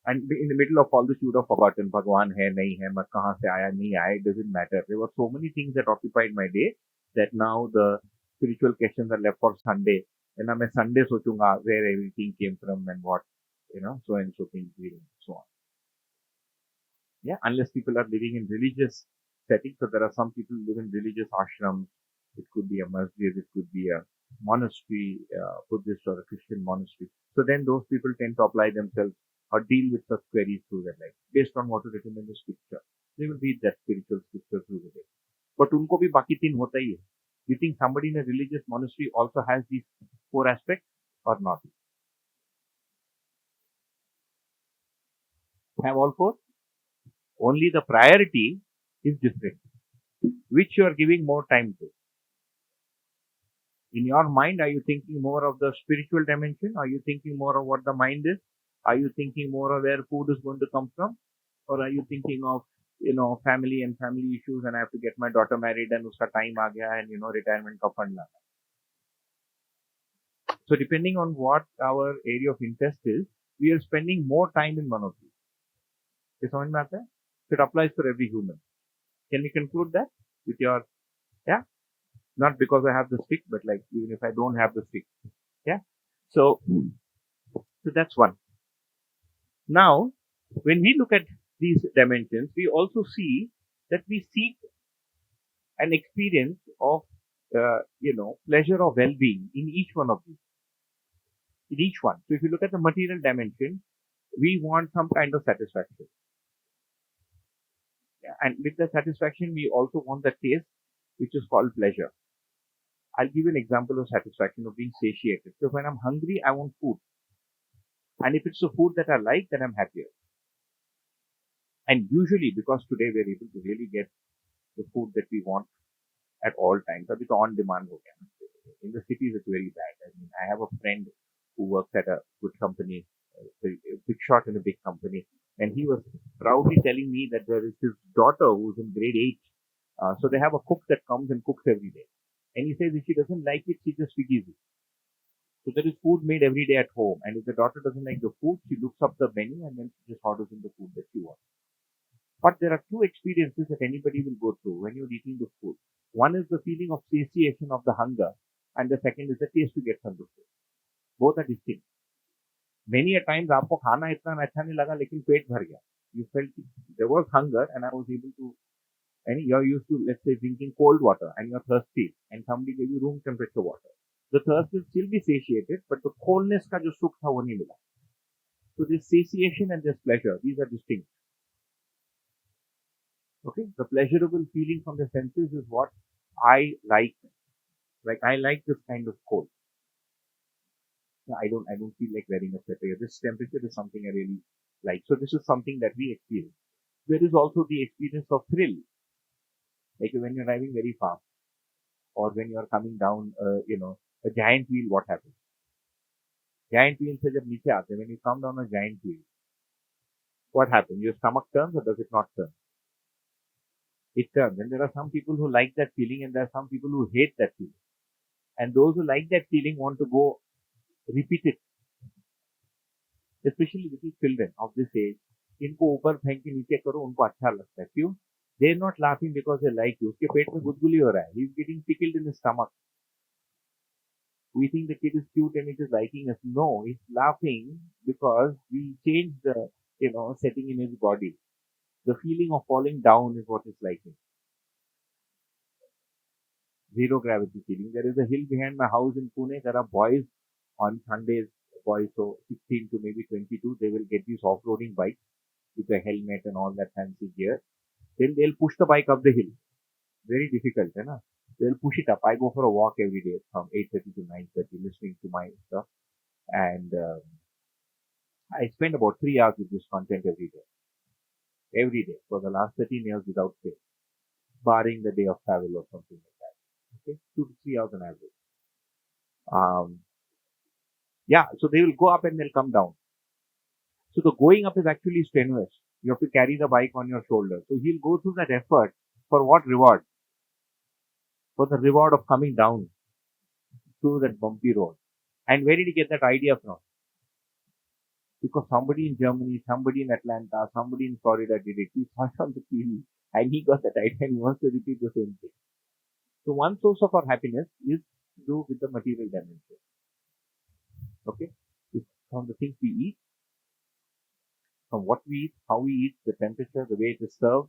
And in the middle of all this, you would have forgotten, Bhagwan hai, nahi hai, mat kahan se aaya, nahi aaya, it doesn't matter. There were so many things that occupied my day that now the spiritual questions are left for Sunday. And now मैं Sunday सोचूंगा where everything came from and what, so and so things, and so on. Yeah, unless people are living in religious settings. So there are some people who live in religious ashrams. It could be a masjid, it could be a monastery, Buddhist or a Christian monastery. So then those people tend to apply themselves or deal with such queries through their life based on what is written in the scripture. They will read that spiritual scripture through the day. But unko bhi baki teen hota hi hai. You think somebody in a religious monastery also has these four aspects or not? Have all four? Only the priority is different, which you are giving more time to. In your mind, are you thinking more of the spiritual dimension? Are you thinking more of what the mind is? Are you thinking more of where food is going to come from? Or are you thinking of, family and family issues and I have to get my daughter married and uska time aa gaya and, retirement ka fund lana. So depending on what our area of interest is, we are spending more time in one of these. Is समझ में आता है? It applies for every human. Can we conclude that with your, yeah? Not because I have the stick, but like even if I don't have the stick. Yeah. So that's one. Now, when we look at these dimensions, we also see that we seek an experience of, pleasure or well-being in each one of these. In each one. So if you look at the material dimension, we want some kind of satisfaction. Yeah, and with the satisfaction, we also want the taste, which is called pleasure. I'll give you an example of satisfaction of being satiated. So when I'm hungry, I want food. And if it's the food that I like, then I'm happier. And usually, because today we're able to really get the food that we want at all times, it's on demand. In the cities, it's very bad. I mean, I have a friend who works at a good company, a big shot in a big company, and he was proudly telling me that there is his daughter who's in grade 8. So they have a cook that comes and cooks every day. And he says if she doesn't like it, she just forgives it. So there is food made every day at home. And if the daughter doesn't like the food, she looks up the menu and then she just orders in the food that she wants. But there are two experiences that anybody will go through when you're eating the food. One is the feeling of satiation of the hunger, and the second is the taste you get from the food. Both are distinct. Many a times आपको खाना इतना अच्छा नहीं लगा लेकिन पेट भर गया. You felt there was hunger and I was able to, and you're used to, let's say, drinking cold water and you're thirsty and somebody gave you room temperature water. The thirst will still be satiated, but the coldness का जो सुख था वो नहीं मिला. So this satiation and this pleasure, these are distinct. Okay, the pleasurable feeling from the senses is what I like. Like I like this kind of cold. I don't feel like wearing a sweater. This temperature is something I really like. So this is something that we experience. There is also the experience of thrill. Like when you're driving very fast or when you're coming down, a giant wheel, what happens? Giant wheel se jab niche aate, when you come down a giant wheel, what happens? Your stomach turns or does it not turn? it turns. And there are some people who like that feeling, and there are some people who hate that feeling. And those who like that feeling want to go repeat it, especially little children of this age. इनको ऊपर फेंक के नीचे करो, उनको अच्छा लगता है. क्यों? They are not laughing because they like you. उसके पेट में गुदगुली हो रहा है. He is getting tickled in his stomach. We think the kid is cute and it is liking us. No, it's laughing because we changed the, setting in his body. The feeling of falling down is what it's liking. Zero gravity feeling. There is a hill behind my house in Pune. There are boys on Sundays, boys so 16 to maybe 22. They will get these off-roading bikes with a helmet and all that fancy gear. Then they'll push the bike up the hill. Very difficult, है ना? They'll push it up. I go for a walk every day from 8:30 to 9:30, listening to my stuff, and I spend about 3 hours with this content every day for the last 13 years without fail, barring the day of travel or something like that. Okay, 2 to 3 hours on average. Yeah, so they will go up and they'll come down. So the going up is actually strenuous. You have to carry the bike on your shoulder. So he'll go through that effort for what reward? For the reward of coming down through that bumpy road. And where did he get that idea from? Because somebody in Germany, somebody in Atlanta, somebody in Florida did it. He saw it on the TV and he got that idea and he wants to repeat the same thing. So one source of our happiness is to do with the material dimension. Okay? It's from the things we eat, from what we eat, how we eat, the temperature, the way it is served,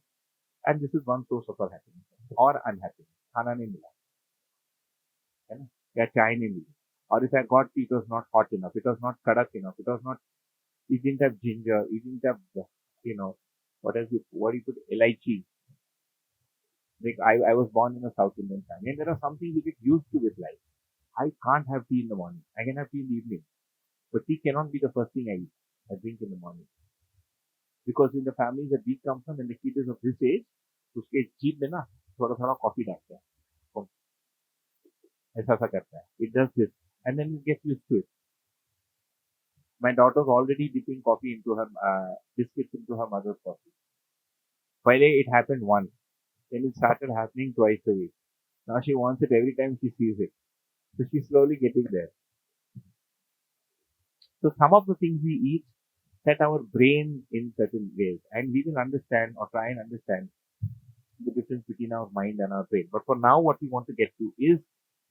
and this is one source of our happiness or unhappiness. खाना नहीं मिला, है ना? या चाय नहीं मिली, or if I got tea, it was not hot enough, it was not kadak enough, it didn't have ginger, it didn't have, what do you put, elaichi. Like I was born in a South Indian family, and there are some things we get used to with life. I can't have tea in the morning. I can have tea in the evening, but tea cannot be the first thing I eat. I drink in the morning. Because in the families that we come from, when the kid is of this age, उसके जीभ में ना थोड़ा coffee डालता है, ऐसा करता है. It does this, and then it gets used to it. My daughter's already dipping coffee into her biscuits into her mother's coffee. Pahले it happened once, then it started happening twice a week. Now she wants it every time she sees it. So she's slowly getting there. So some of the things we eat set our brain in certain ways, and we will understand or try and understand the difference between our mind and our brain. But for now, what we want to get to is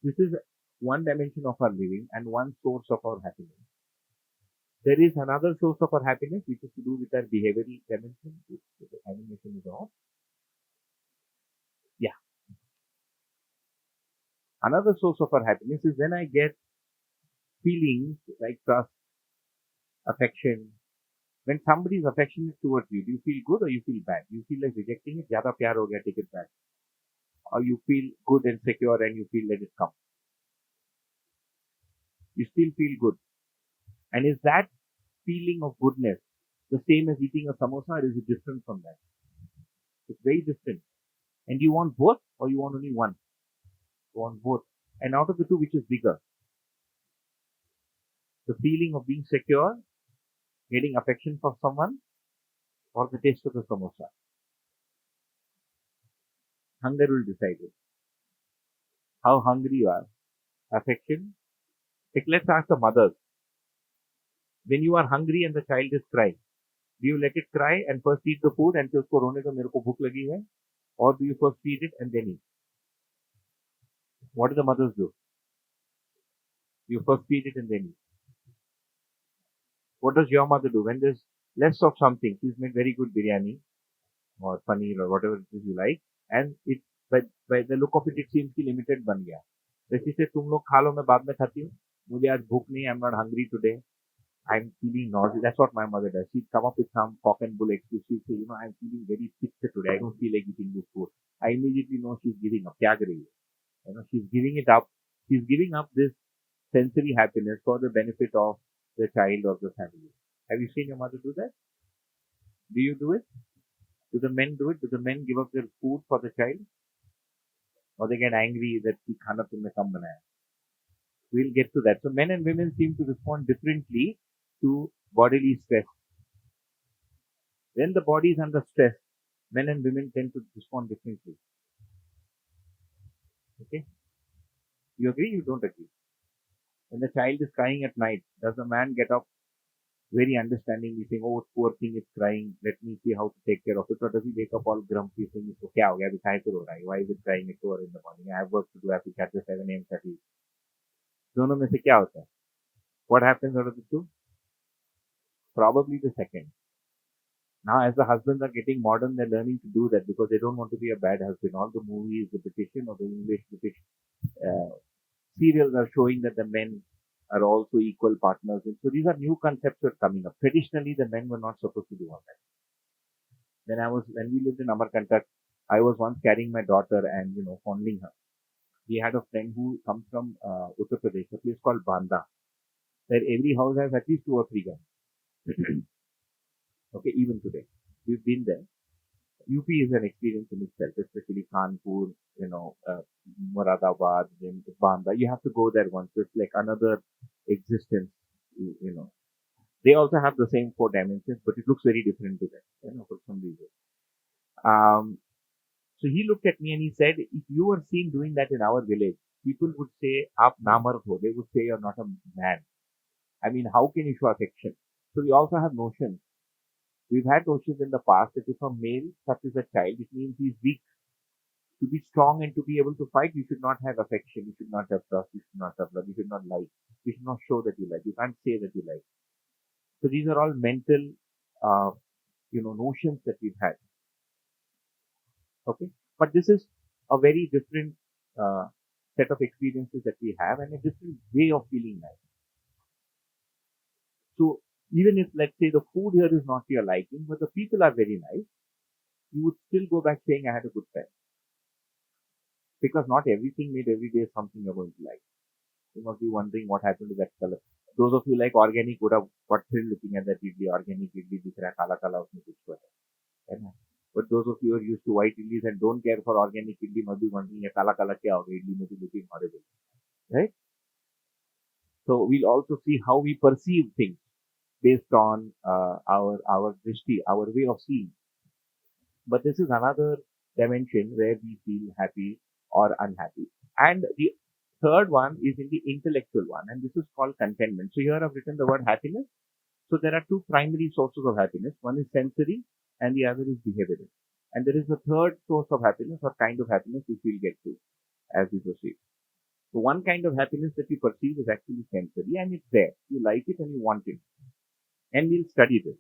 this is one dimension of our living and one source of our happiness. There is another source of our happiness which is to do with our behavioral dimension, which the animation is off. Yeah. Another source of our happiness is when I get feelings like trust, affection. When somebody is affectionate towards you, do you feel good or you feel bad? Do you feel like rejecting it? Zyada pyar ho gaya, take it back. Or you feel good and secure and you feel let it come. You still feel good. And is that feeling of goodness the same as eating a samosa, or is it different from that? It's very different. And you want both or you want only one? You want both. And out of the two, which is bigger? The feeling of being secure, getting affection from someone, or the taste of the samosa? Hunger will decide it. How hungry you are. Affection. Like let's ask the mothers. When you are hungry and the child is crying, do you let it cry and first eat the food and say usko rone do, mere ko bhook lagi hai? Or do you first feed it and then eat? What do the mothers do? You first feed it and then eat. What does your mother do? When there's less of something, she's made very good biryani or paneer or whatever it is you like, and it by the look of it, it seems ki limited ban gaya. जैसे से तुम लोग खा लो, मैं बाद में खाती हूँ. मुझे आज भूख नहीं, I'm not hungry today. I'm feeling nauseous. That's what my mother does. She'd come up with some cock and bull excuse. She'd say, I'm feeling very sick today. I don't feel like eating this food. I immediately know she's giving up. क्या करेगी? She's giving it up. She's giving up this sensory happiness for the benefit of the child or the family. Have you seen your mother do that? Do you do it? Do the men do it? Do the men give up their food for the child? Or they get angry that he khana tumne kam banaya? We'll get to that. So men and women seem to respond differently to bodily stress. When the body is under stress, Men and women tend to respond differently. Okay? You agree? You don't agree? When the child is crying at night, does the man get up very understandingly saying, oh, poor thing is crying, let me see how to take care of it? Or does he wake up all grumpy saying, "So kya ho gaya? Abhi kahe ko ro raha hai? Why is it crying at 2 in the morning? I have work to do. I have to catch the 7 a.m. study." दोनों में से क्या होता है? What happens out of the two? Probably the second. Now, as the husbands are getting modern, they're learning to do that because they don't want to be a bad husband. All the movies, the British, the English, British uh, serials are showing that the men are also equal partners. And so these are new concepts that are coming up. Traditionally, the men were not supposed to do all that. When we lived in Amarkantak, I was once carrying my daughter and, fondling her. We had a friend who comes from Uttar Pradesh, a place called Banda, where every house has at least 2 or 3 guns. Okay, even today. We've been there. UP is an experience in itself, especially Kanpur, Moradabad, then Banda. You have to go there once. It's like another existence, They also have the same 4 dimensions, but it looks very different to them, for some reason. So he looked at me and he said, if you were seen doing that in our village, people would say, "Aap namard ho." They would say, "You're not a man." I mean, how can you show affection? So we also have notions. We've had notions in the past that if a male touches a child, it means he's weak. To be strong and to be able to fight, you should not have affection. You should not have trust. You should not have love. You should not like. You should not show that you like. You can't say that you like. So these are all mental, notions that we've had. Okay, but this is a very different set of experiences that we have and a different way of feeling life. So even if, let's say, the food here is not to your liking, but the people are very nice, you would still go back saying, "I had a good time." Because not everything made every day is something you're going to like. You must be wondering what happened to that color. Those of you like organic would have got thrilled looking at that idli. Organic idli दिख रहा है, काला काला उसमें कुछ तो है ना? But those of you who are used to white idlis and don't care for organic idli must be wondering, ये काला काला क्या होगा? Idli may be looking horrible, right? So we'll also see how we perceive things based on our drishti, our way of seeing. But this is another dimension where we feel happy or unhappy. And the third one is in the intellectual one, and this is called contentment. So here I've written the word happiness. So there are 2 primary sources of happiness. One is sensory and the other is behavioral. And there is a third source of happiness or kind of happiness which we'll get to as we proceed. So one kind of happiness that you perceive is actually sensory and it's there. You like it and you want it. And we'll study this.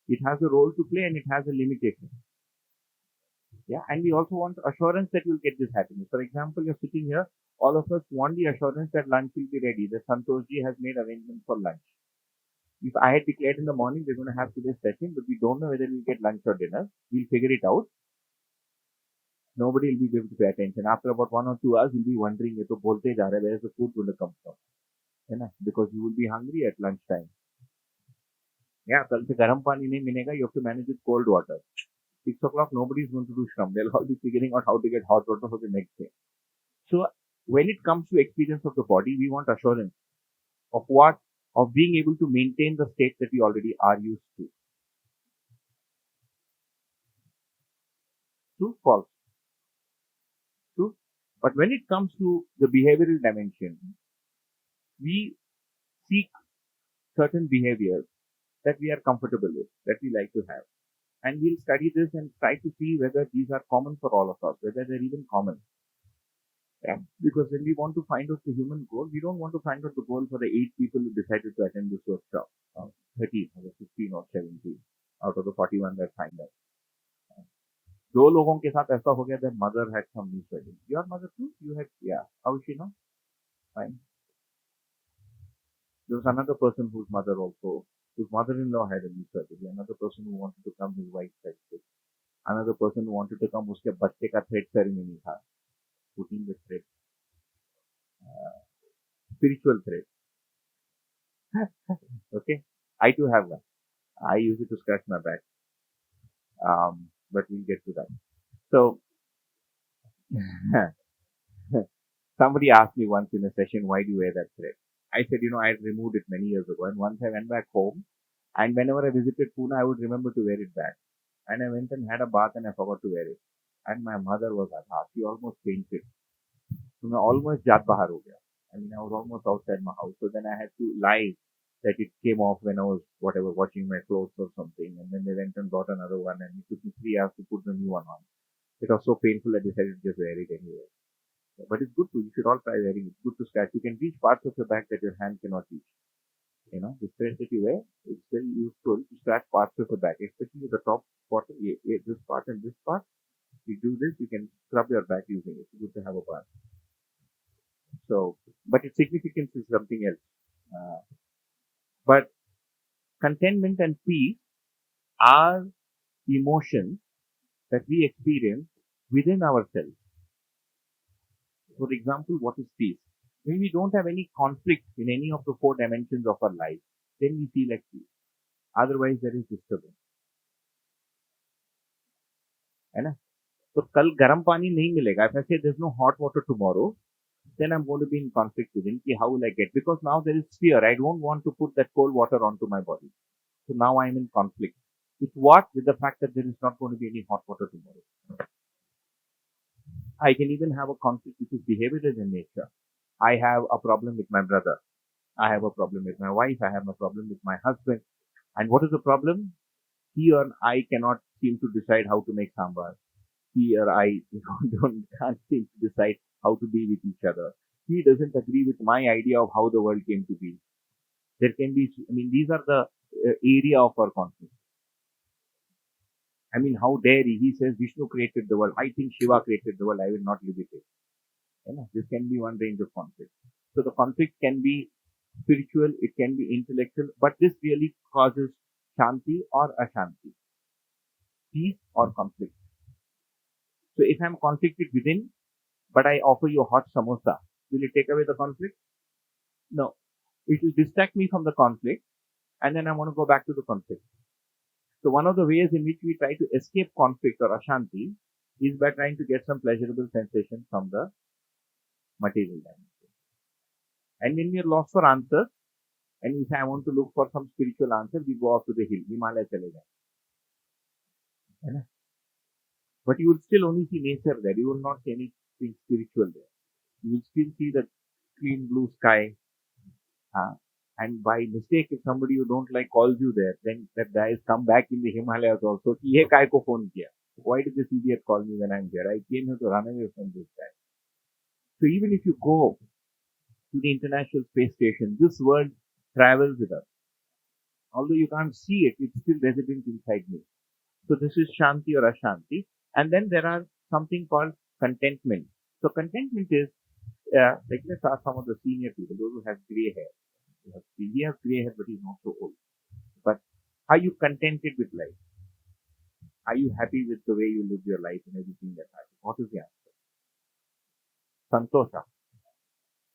It has a role to play and it has a limitation. Yeah, and we also want assurance that you'll get this happiness. For example, you're sitting here, all of us want the assurance that lunch will be ready, that Santoshji has made arrangements for lunch. If I had declared in the morning, we're going to have today's session, but we don't know whether we'll get lunch or dinner, we'll figure it out. Nobody will be able to pay attention. After about 1 or 2 hours, you'll be wondering, where is the food going to come from? Because you will be hungry at lunchtime. Yeah, कल से गर्म पानी नहीं मिलेगा, you have to manage with cold water. 6 o'clock, nobody is going to do shram. They'll all be figuring out how to get hot water for the next day. So when it comes to experience of the body, we want assurance of what? Of being able to maintain the state that we already are used to. True, false? True. But when it comes to the behavioral dimension, we seek certain behaviors that we are comfortable with, that we like to have. And we'll study this and try to see whether these are common for all of us, whether they're even common. Yeah. Because when we want to find out the human goal, we don't want to find out the goal for the 8 people who decided to attend this workshop. 13 or 15 or 17 out of the 41 that signed up. 2 लोगों के साथ ऐसा हो गया that mother had some knee surgery. Your mother too? You had, yeah. How is she now? Fine. There was another person whose mother-in-law had a knee surgery. Another person who wanted to come, his wife said sick. Another person who wanted to come, उसके बच्चे का thread ceremony था. Putting the thread. Spiritual thread. Okay. I too have one. I use it to scratch my back. But we'll get to that. So, somebody asked me once in a session, why do you wear that thread? I said, I had removed it many years ago. And once I went back home, and whenever I visited Pune, I would remember to wear it back. and I went and had a bath and I forgot to wear it. And my mother was at heart. She almost fainted. So मैं almost जात बाहर हो गया. I mean, I was almost outside my house. So then I had to lie that it came off when I was whatever washing my clothes or something. And then they went and bought another one, and it took me 3 hours to put the new one on. It was so painful I decided to just wear it anyway. But it's good to, you should all try wearing it. It's good to scratch. You can reach parts of your back that your hand cannot reach. You know, the thread that you wear, it's very useful to scratch parts of the back, especially the top part, this part and this part. You do this, you can scrub your back using it. It's good to have a bath. So, but its significance is something else. But contentment and peace are emotions that we experience within ourselves. For example, what is peace? When we don't have any conflict in any of the 4 dimensions of our life, then we feel like peace. Otherwise, there is disturbance. है ना? तो कल गर्म पानी नहीं मिलेगा. If I say there's no hot water tomorrow, then I'm going to be in conflict within. How will I get? Because now there is fear. I don't want to put that cold water onto my body. So now I'm in conflict. With what? With the fact that there is not going to be any hot water tomorrow. I can even have a conflict which is behavioral in nature. I have a problem with my brother. I have a problem with my wife. I have a problem with my husband. And what is the problem? He or I cannot seem to decide how to make sambar. He or I can't seem to decide how to be with each other. He doesn't agree with my idea of how the world came to be. There can be, I mean, these are the area of our conflict. I mean, how dare he? He says Vishnu created the world. I think Shiva created the world. I will not live with it. You know, this can be one range of conflict. So the conflict can be spiritual, it can be intellectual, but this really causes shanti or ashanti, peace or conflict. So if I'm conflicted within, but I offer you a hot samosa, will it take away the conflict? No. It will distract me from the conflict, and then I want to go back to the conflict. So one of the ways in which we try to escape conflict or ashanti is by trying to get some pleasurable sensation from the material dimension. And when we are lost for answers, and we say I want to look for some spiritual answer, we go off to the hill, Himalaya chale jaye. But you will still only see nature there. You will not see anything spiritual there. You will still see the clean blue sky. And by mistake, if somebody you don't like calls you there, then that guy has come back in the Himalayas also. Ki ye kai ko phone kiya? Why did this idiot call me when I'm here? I came here to run away from this guy. So even if you go to the International Space Station, this word travels with us. Although you can't see it, it's still resident inside me. So this is Shanti or Ashanti. And then there are something called contentment. So contentment is, like let's ask some of the senior people, those who have gray hair. He has gray hair, but he's not so old. But are you contented with life? Are you happy with the way you live your life and everything that happens? What is the answer? Santosha.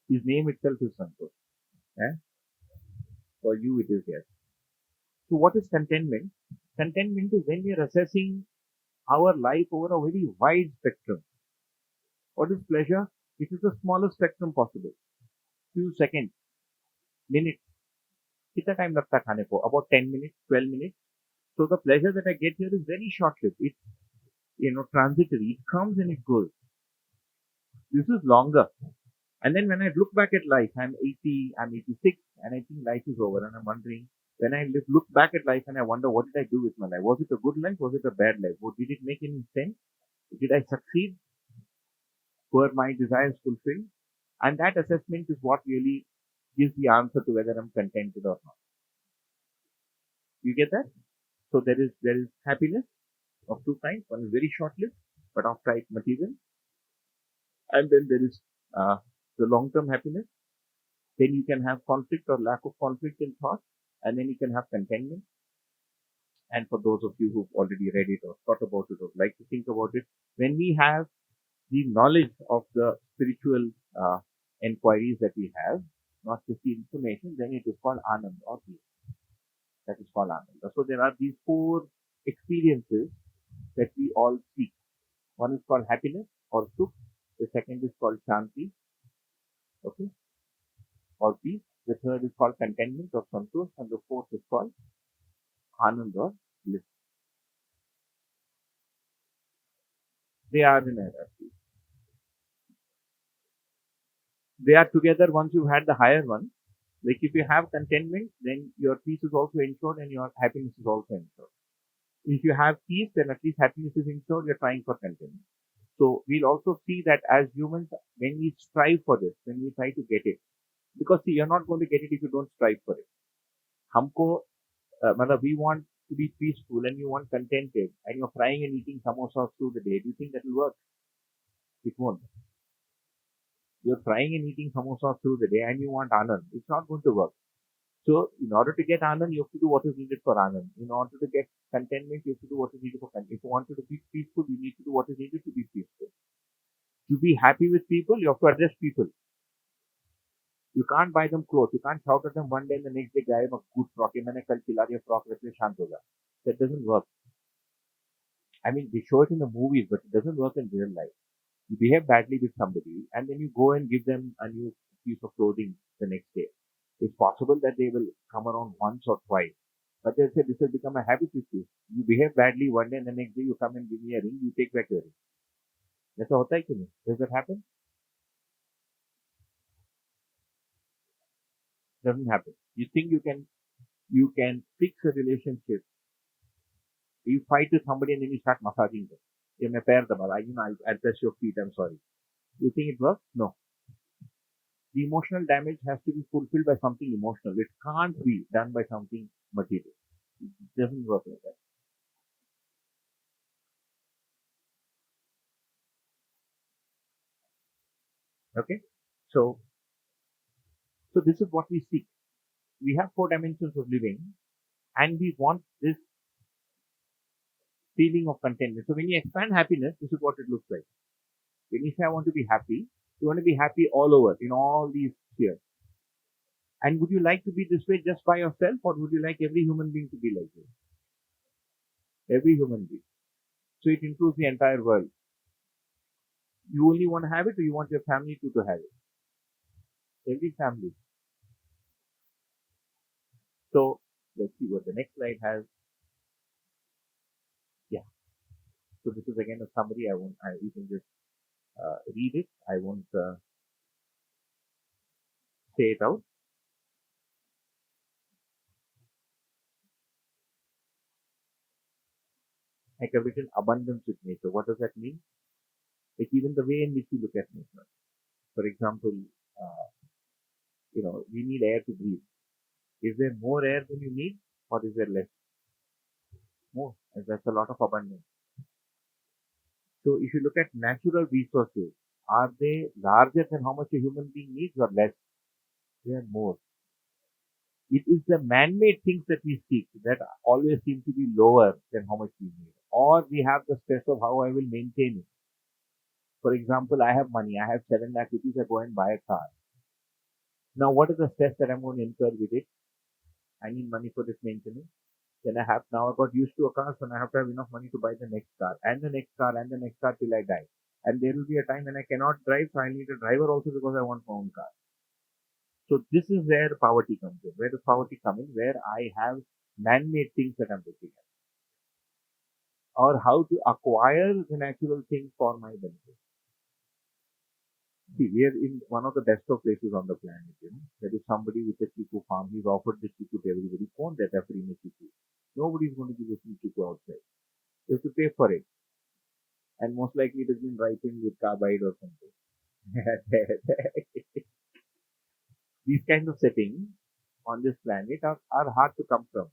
His name itself is Santosh. Eh? For you, it is yes. So what is contentment? Contentment is when we are assessing our life over a very wide spectrum. What is pleasure? It is the smallest spectrum possible. Few seconds, minutes. Kitna time lagta hai khane ko? About 10 minutes, 12 minutes. So the pleasure that I get here is very short-lived. It's, transitory. It comes and it goes. This is longer. And then when I look back at life, I'm 80, I'm 86, and I think life is over. And I'm wondering, when I look back at life and I wonder, what did I do with my life? Was it a good life? Was it a bad life? Did it make any sense? Did I succeed? Were my desires fulfilled? And that assessment is what really gives the answer to whether I'm contented or not. You get that? So there is happiness of two kinds. One is very short-lived, but of type material. And then there is the long-term happiness. Then you can have conflict or lack of conflict in thought, and then you can have contentment. And for those of you who've already read it or thought about it or like to think about it, when we have the knowledge of the spiritual inquiries that we have, not just the information, then it is called Anand or peace. That is called Ananda. So there are these 4 experiences that we all seek. One is called happiness or sukh. The second is called shanti, okay, or peace. The third is called contentment or santosh, and the fourth is called anand or bliss. They are in hierarchy. They are together once you've had the higher one. Like if you have contentment, then your peace is also ensured and your happiness is also ensured. If you have peace, then at least happiness is ensured. You're trying for contentment. So we'll also see that as humans, when we strive for this, when we try to get it, because see, you're not going to get it if you don't strive for it. हमको मतलब we want to be peaceful and you want contented and you're frying and eating samosas through the day. Do you think that will work? It won't. You're frying and eating samosas through the day and you want anand. It's not going to work. So in order to get anand, you have to do what is needed for anand. In order to get contentment, you have to do what is needed for contentment. If you want to be peaceful, you need to do what is needed to be peaceful. To be happy with people, you have to address people. You can't buy them clothes. You can't shout at them one day and the next day, guy, I'm a good frock. मैंने कल चिल्ला दिया frock रखले शांत हो जा. That doesn't work. I mean, they show it in the movies, but it doesn't work in real life. You behave badly with somebody and then you go and give them a new piece of clothing the next day. It's possible that they will come around once or twice. But they'll say this will become a habit with you. You behave badly one day and the next day you come and give me a ring, you take back your ring. ऐसा होता है कि नहीं? Does that happen? Doesn't happen. You think you can fix a relationship. You fight with somebody and then you start massaging them. ये मैं पैर दबा रहा, I'll press your feet, I'm sorry. You think it works? No. The emotional damage has to be fulfilled by something emotional. It can't be done by something material. It doesn't work like that. Okay? So this is what we seek. We have 4 dimensions of living and we want this feeling of contentment. So when you expand happiness, this is what it looks like. When you say I want to be happy, you want to be happy all over in all these spheres. And would you like to be this way just by yourself or would you like every human being to be like you? Every human being. So it includes the entire world. You only want to have it or you want your family to have it? Every family. So let's see what the next slide has. Yeah. So this is again a summary. You can just read it. I won't say it out. I have written abundance with nature. What does that mean? Like even the way in which you look at nature. For example, we need air to breathe. Is there more air than you need or is there less? More. And that's a lot of abundance. So if you look at natural resources, are they larger than how much a human being needs or less? They are more. It is the man-made things that we seek that always seem to be lower than how much we need. Or we have the stress of how I will maintain it. For example, I have money. I have 7 lakh rupees. I go and buy a car. Now, what is the stress that I'm going to incur with it? I need money for this maintenance. Then I got used to a car, so now I have to have enough money to buy the next car and the next car and the next car till I die. And there will be a time when I cannot drive, so I need a driver also because I want my own car. So this is where poverty comes in. Where does poverty come in? Where I have man-made things that I'm looking at. Or how to acquire the natural things for my benefit. See, we are in one of the best of places on the planet. There is somebody with a chiku farm. He's offered the chiku to everybody. Phone that are free chiku. Nobody's going to give a free chiku outside. You have to pay for it. And most likely it has been ripened with carbide or something. These kinds of settings on this planet are hard to come from.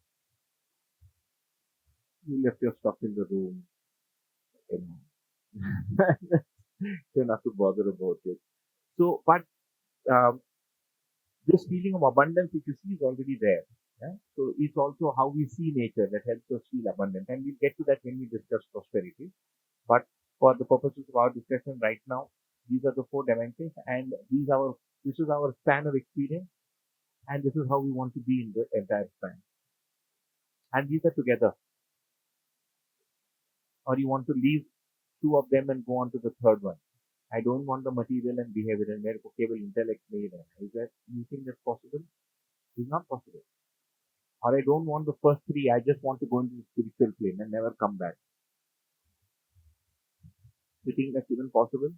You left your stuff in the room. So not to bother about it. So, but this feeling of abundance, which you see, is already there. Yeah? So it's also how we see nature that helps us feel abundant. And we'll get to that when we discuss prosperity. But for the purposes of our discussion right now, these are the 4 dimensions and this is our span of experience and this is how we want to be in the entire span. And these are together. Or you want to leave 2 of them and go on to the third one. I don't want the material and behavioral. मेरे को केवल intellect नहीं रहना. Is that you think that's possible? It's not possible. Or I don't want the first 3. I just want to go into the spiritual plane and never come back. You think that's even possible?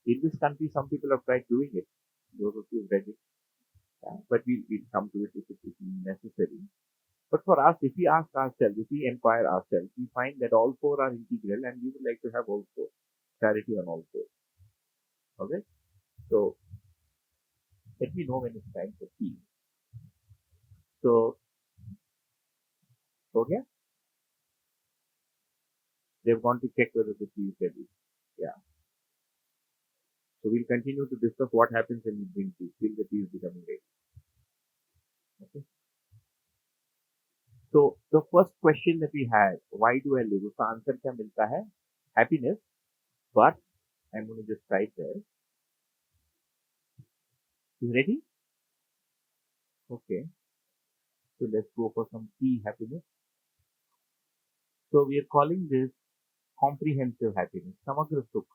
In this country, some people have tried doing it. Those of you who've read it. Yeah, but we'll come to it if it is necessary. But for us, if we ask ourselves, if we inquire ourselves, we find that all four are integral and we would like to have all four. Clarity on all four. Okay? So, let me know when it's time for tea. So, okay? They've gone to check whether the tea is ready. Yeah. So, we'll continue to discuss what happens when we drink tea till the tea is becoming ready. Okay? So, the first question that we had, why do I live? उसका answer क्या मिलता है? Happiness. But, I'm going to just type there. You ready? Okay. So, let's go for some tea happiness. So, we are calling this comprehensive happiness. Samagra Sukh.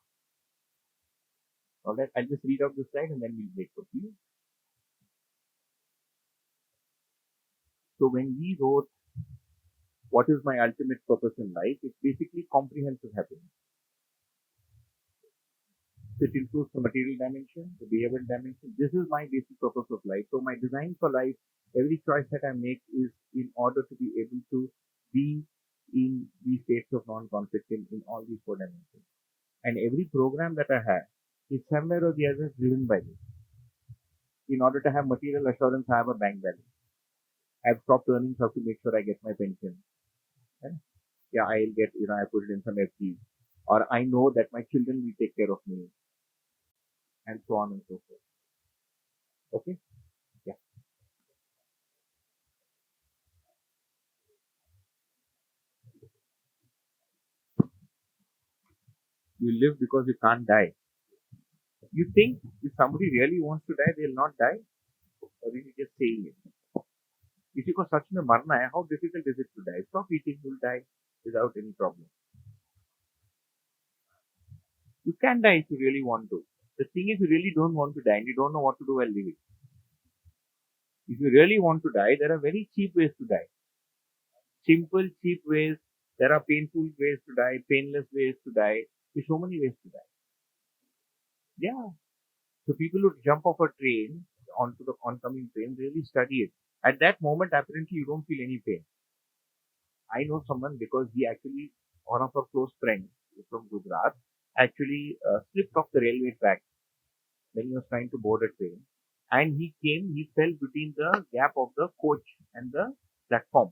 Alright, I'll just read out the slide and then we'll break for tea. So, when we wrote what is my ultimate purpose in life, it's basically comprehensive happiness. It includes the material dimension, the behavioral dimension. This is my basic purpose of life. So my design for life, every choice that I make is in order to be able to be in these states of non-conflict in all these four dimensions. And every program that I have is somewhere or the other driven by this. In order to have material assurance, I have a bank balance. I've stopped earning so to make sure I get my pension. Right? Yeah, I'll get, I put it in some FDs. Or I know that my children will take care of me. And so on and so forth. Okay? Yeah. You live because you can't die. You think if somebody really wants to die, they'll not die? Or are you just saying it? If you go such में मरना है, how difficult is it to die? Stop eating, you'll die without any problem. You can die if you really want to. The thing is, you really don't want to die and you don't know what to do while living. If you really want to die, there are very cheap ways to die. Simple, cheap ways. There are painful ways to die, painless ways to die. There's so many ways to die. Yeah. So people who jump off a train onto the oncoming train really study it. At that moment, apparently, you don't feel any pain. I know someone because he actually, one of our close friends from Gujarat, actually slipped off the railway track when he was trying to board a train. And he fell between the gap of the coach and the platform.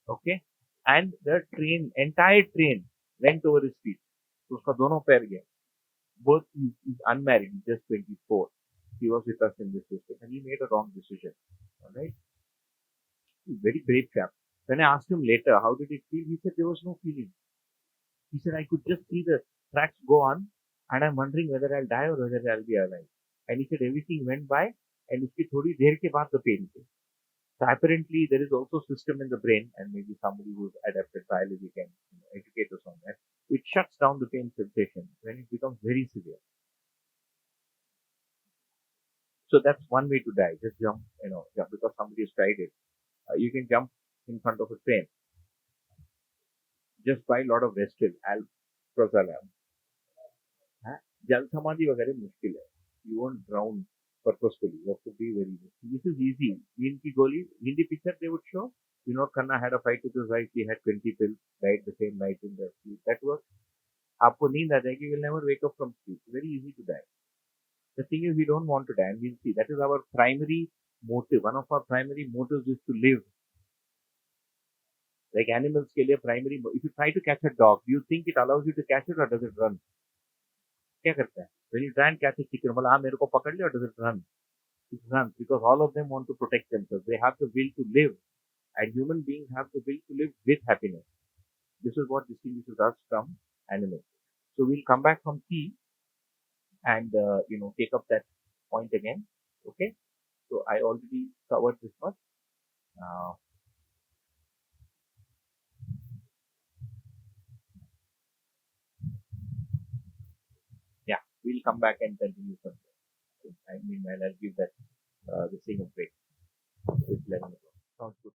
Okay. And the entire train went over his feet. So उसका दोनों पैर गया. Both he's unmarried, he's just 24. He was with us in this district and he made a wrong decision. Alright? He's a very brave chap. When I asked him later, how did it feel? He said there was no feeling. He said, I could just see the tracks go on and I'm wondering whether I'll die or whether I'll be alive. And he said everything went by and उसकी थोड़ी देर के बाद the pain came. So apparently there is also a system in the brain and maybe somebody who's adapted biology can educate us on that. It shuts down the pain sensation when it becomes very severe. So that's one way to die. Just jump, because somebody has tried it. You can jump in front of a train. Just buy a lot of Restil, Alprazolam. Jal Samadhi वगैरह मुश्किल है. You won't drown purposefully. You have to be very good. This is easy. नींद की गोली, Hindi picture they would show. Vinod Khanna had a fight with his wife. He had 20 pills, died the same night in the sleep. That works. आपको नींद आ जाएगी. You will never wake up from sleep. Very easy to die. The thing is, we don't want to die, and we'll see. That is our primary motive. One of our primary motives is to live. Like animals के लिए primary. If you try to catch a dog, do you think it allows you to catch it or does it run? क्या करता है? When you try and catch a chicken, बोला हाँ मेरे को पकड़ लिया, or does it run? It runs because all of them want to protect themselves. They have the will to live, and human beings have the will to live with happiness. This is what distinguishes us from animals. So we'll come back from tea and take up that point again. Okay. So I already covered this much. Yeah, we'll come back and continue from there. I mean, I'll give that this thing a break. It's 11 o'clock. Sounds good.